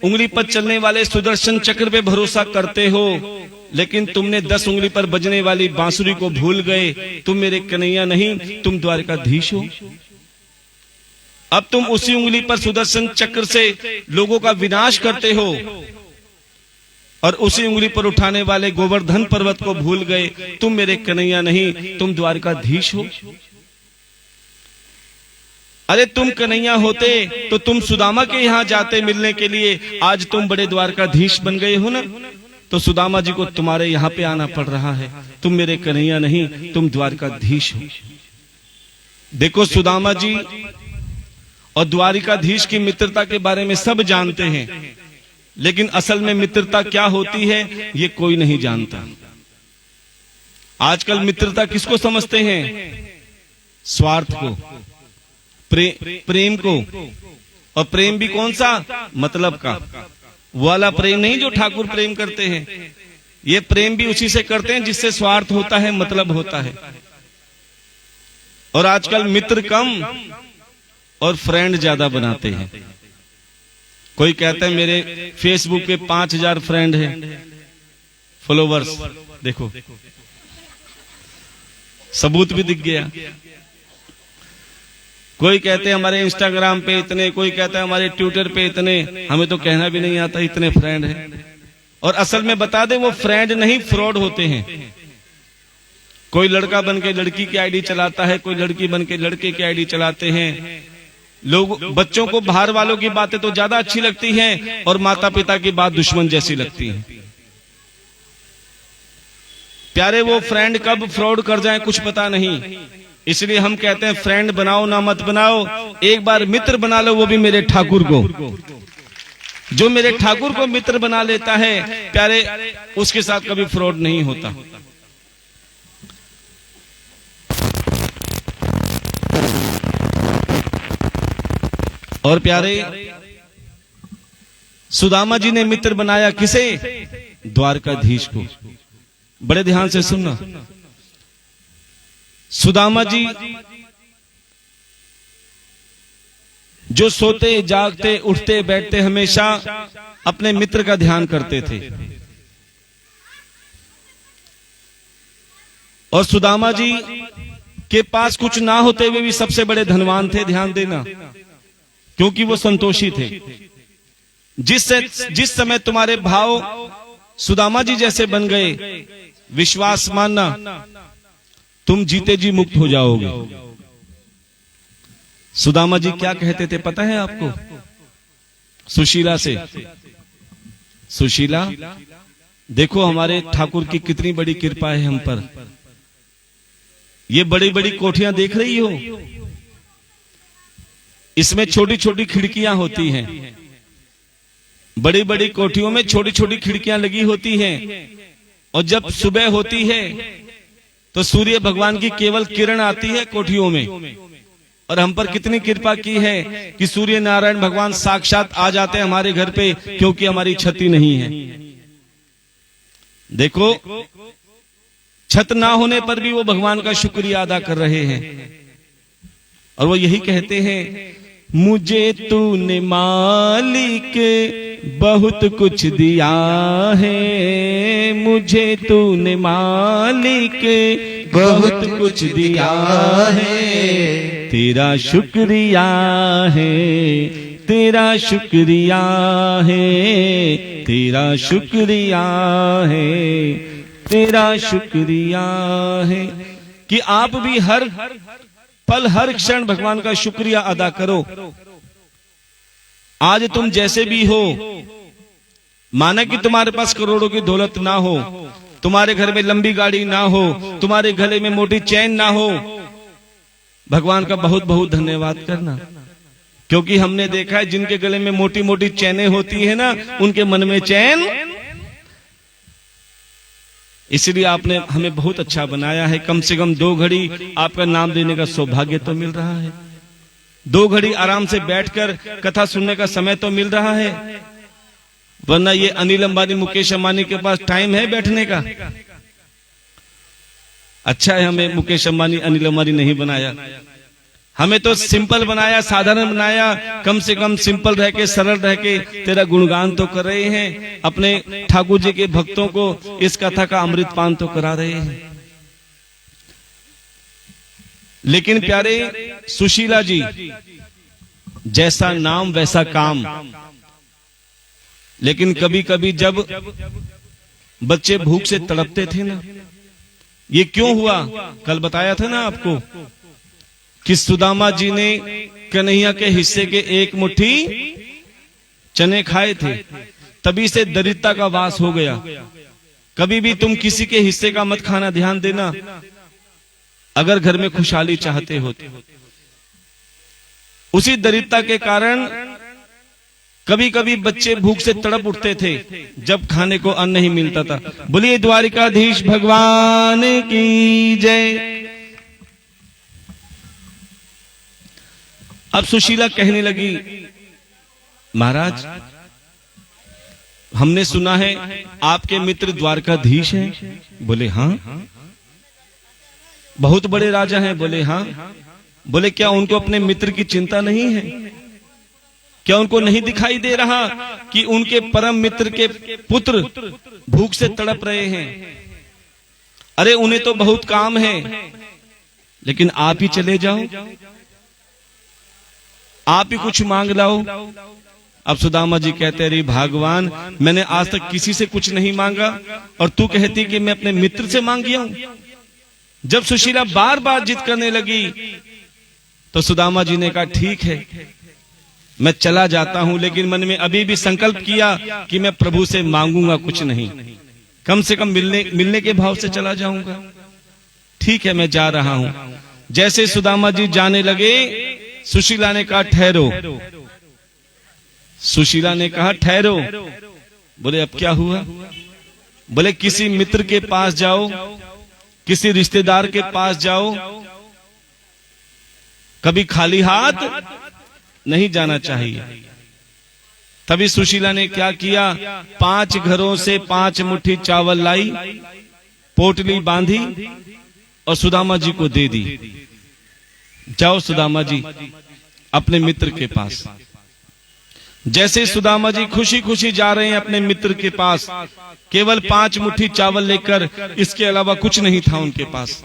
उंगली पर चलने वाले सुदर्शन चक्र पे भरोसा करते हो, लेकिन तुमने 10 उंगली पर बजने वाली बांसुरी को भूल गए। तुम मेरे कन्हैया नहीं, तुम द्वारकाधीश हो। अब तुम उसी उंगली पर सुदर्शन चक्र से लोगों का विनाश करते हो। और उसी उंगली पर उठाने वाले गोवर्धन पर्वत को भूल गए। तुम मेरे कन्हैया नहीं, तुम द्वारकाधीश हो। अरे तुम कन्हैया होते तो तुम सुदामा के यहाँ जाते मिलने के लिए, आज तुम बड़े द्वारकाधीश बन गए हो ना, तो सुदामा जी को तुम्हारे यहाँ पे आना पड़ रहा है। तुम मेरे कन्हैया नहीं, तुम द्वारकाधीश हो। देखो सुदामा जी और द्वारिकाधीश की मित्रता के बारे में सब जानते हैं, लेकिन असल में मित्रता क्या होती है ये कोई नहीं जानता। आजकल मित्रता किसको समझते हैं? स्वार्थ को, प्रेम को। और प्रेम भी कौन सा? मतलब का वाला प्रेम नहीं जो ठाकुर प्रेम करते हैं। ये प्रेम भी उसी से करते हैं जिससे स्वार्थ होता है, मतलब होता है। और आजकल मित्र कम और फ्रेंड ज्यादा बनाते हैं। कोई कहता है मेरे फेसबुक पे 5000 फ्रेंड हैं, फॉलोवर्स। देखो सबूत भी दिख गया। कोई कहते हैं हमारे इंस्टाग्राम पे इतने, कोई कहता है हमारे ट्विटर पे इतने। हमें तो कहना भी नहीं आता इतने फ्रेंड हैं। और असल में बता दें वो फ्रेंड नहीं, फ्रॉड होते हैं। कोई लड़का बन के लड़की की आईडी चलाता है, कोई लड़की बन के लड़के की आईडी चलाते हैं। लोग बच्चों को बाहर वालों की बातें तो ज्यादा अच्छी लगती हैं और माता पिता की बात दुश्मन जैसी लगती है। प्यारे वो फ्रेंड कब फ्रॉड कर जाए कुछ पता नहीं। इसलिए हम कहते हैं फ्रेंड बनाओ ना मत बनाओ, एक बार मित्र बना लो, वो भी मेरे ठाकुर को। जो मेरे ठाकुर को मित्र बना लेता है प्यारे, उसके साथ कभी फ्रॉड नहीं होता। और प्यारे सुदामा जी ने मित्र बनाया किसे? द्वारकाधीश को। बड़े ध्यान से सुनना। सुदामा जी जो सोते जागते उठते बैठते हमेशा अपने मित्र का ध्यान करते थे। और सुदामा जी के पास कुछ ना होते हुए भी सबसे बड़े धनवान थे, ध्यान देना, क्योंकि वो संतोषी थे। जिस समय तुम्हारे भाव सुदामा जी जैसे बन गए, विश्वास मानना तुम जीते जी मुक्त हो जाओगे। सुदामा जी क्या कहते थे पता है आपको? सुशीला से, सुशीला देखो हमारे ठाकुर की कितनी बड़ी कृपा है हम पर। ये बड़ी बड़ी कोठियां देख रही हो, इसमें छोटी छोटी खिड़कियां होती हैं। बड़ी बड़ी कोठियों में छोटी छोटी खिड़कियां लगी होती हैं। और जब सुबह होती है तो सूर्य भगवान की केवल किरण आती है कोठियों में। और हम पर कितनी कृपा की है कि सूर्य नारायण भगवान साक्षात आ जाते हैं हमारे घर पे, क्योंकि हमारी छत नहीं है। देखो छत ना होने पर भी वो भगवान का शुक्रिया अदा कर रहे हैं। और वो यही कहते हैं, मुझे तूने मालिक बहुत कुछ दिया है, मुझे तूने मालिक बहुत कुछ दिया है, तेरा शुक्रिया है, तेरा शुक्रिया है, तेरा शुक्रिया है, तेरा शुक्रिया है। कि आप भी हर पल हर क्षण भगवान का शुक्रिया अदा करो। आज तुम जैसे भी हो, माना कि तुम्हारे पास करोड़ों की दौलत ना हो, तुम्हारे घर में लंबी गाड़ी ना हो, तुम्हारे गले में मोटी चैन ना हो, भगवान का बहुत बहुत धन्यवाद करना। क्योंकि हमने देखा है जिनके गले में मोटी मोटी चैनें होती है ना, उनके मन में चैन। इसलिए आपने हमें बहुत अच्छा बनाया है। कम से कम 2 घड़ी आपका नाम देने का सौभाग्य तो मिल रहा है, 2 घड़ी आराम से बैठकर कथा सुनने का समय तो मिल रहा है। वरना ये अनिल अंबानी मुकेश अंबानी के पास टाइम है बैठने का? अच्छा है हमें मुकेश अंबानी अनिल अंबानी नहीं बनाया, हमें तो सिंपल बनाया, साधारण बनाया। कम से कम सिंपल रह के, सरल रह के तेरा गुणगान तो कर रहे हैं, अपने ठाकुर जी के भक्तों को इस कथा का अमृत पान तो करा रहे हैं। लेकिन प्यारे सुशीला जी, जैसा नाम वैसा काम। लेकिन कभी कभी जब बच्चे भूख से तड़पते थे ना, ये क्यों हुआ? कल बताया था ना आपको कि सुदामा जी ने कन्हैया के हिस्से के एक मुट्ठी चने खाए थे, तभी से दरिद्रता का वास हो गया। कभी भी तुम किसी के हिस्से का मत खाना, ध्यान देना, अगर घर में खुशहाली चाहते हो। उसी दरिद्रता के कारण कभी कभी बच्चे भूख से तड़प उठते थे जब खाने को अन्न नहीं मिलता था। बोलिए द्वारिकाधीश भगवान की जय। अब सुशीला कहने लगी, महाराज हमने सुना है आपके मित्र द्वारकाधीश हैं। बोले हाँ। बहुत बड़े राजा हैं। बोले हाँ। बोले क्या उनको अपने मित्र की चिंता नहीं है? क्या उनको नहीं दिखाई दे रहा कि उनके परम मित्र के पुत्र भूख से तड़प रहे हैं? अरे उन्हें तो बहुत काम है, लेकिन आप ही चले जाओ, आप ही कुछ मांग लाओ। अब सुदामा जी कहते रही, भगवान मैंने आज तक किसी से कुछ नहीं मांगा और तू कहती कि मैं अपने मित्र से मांग गया हूं। जब सुशीला बार बार जिद करने लगी तो सुदामा जी ने कहा ठीक है मैं चला जाता हूं, लेकिन मन में अभी भी संकल्प किया कि मैं प्रभु से मांगूंगा कुछ नहीं, कम से कम मिलने के भाव से चला जाऊंगा। ठीक है मैं जा रहा हूं। जैसे सुदामा जी जाने लगे, सुशीला ने कहा ठहरो। सुशीला ने कहा ठहरो। बोले अब क्या हुआ? बोले किसी मित्र के पास जाओ, किसी रिश्तेदार के पास जाओ, कभी खाली हाथ नहीं जाना चाहिए। तभी सुशीला ने क्या किया, 5 घरों से 5 मुट्ठी चावल लाई, पोटली बांधी और सुदामा जी को दे दी। जाओ सुदामा जी अपने मित्र के पास। जैसे सुदामा जी खुशी खुशी जा रहे हैं अपने मित्र के पास, केवल 5 मुट्ठी चावल लेकर, इसके अलावा कुछ नहीं था उनके पास।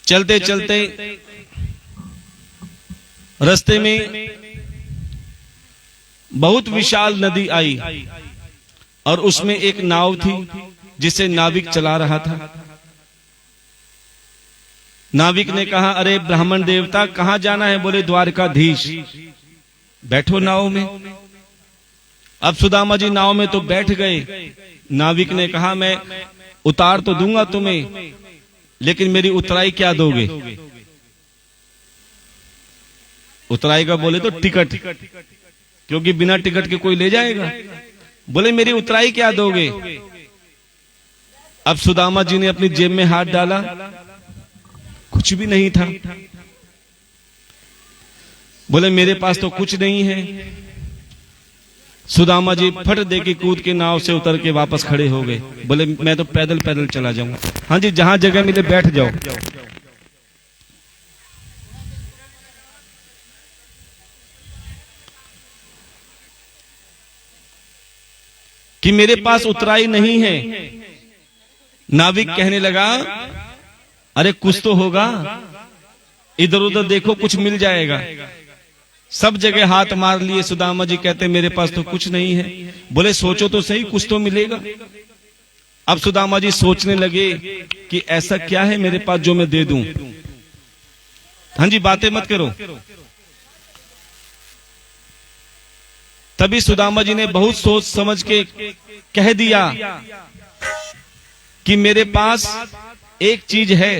चलते चलते रास्ते में बहुत विशाल नदी आई और उसमें एक नाव थी जिसे नाविक चला रहा था। नाविक ने कहा, अरे ब्राह्मण देवता कहां जाना है? बोले द्वारकाधीश। बैठो नाव में। अब सुदामा जी नाव में तो बैठ गए। नाविक ने कहा, मैं उतार तो दूंगा तुम्हें, लेकिन मेरी उतराई क्या दोगे? उतराई का बोले तो टिकट, क्योंकि बिना टिकट के कोई ले जाएगा। बोले मेरी उतराई क्या दोगे? अब सुदामा जी ने अपनी जेब में हाथ डाला, कुछ भी नहीं था। बोले मेरे पास तो कुछ नहीं है। सुदामा जी फट दे के कूद के नाव से उतर के वापस खड़े हो गए। बोले मैं तो पैदल पैदल चला जाऊंगा। हाँ जी, जहां जगह मिले बैठ जाओ। कि मेरे पास उतराई नहीं है। नाविक कहने लगा, अरे कुछ तो होगा, इधर उधर देखो कुछ मिल जाएगा। सब जगह हाथ मार लिए। सुदामा जी कहते मेरे पास तो कुछ नहीं है। बोले सोचो तो सही, कुछ तो मिलेगा। अब सुदामा जी सोचने लगे कि ऐसा क्या है मेरे पास जो मैं दे दूं। हाँ जी, बातें मत करो। तभी सुदामा जी ने बहुत सोच समझ के कह दिया कि मेरे पास एक चीज है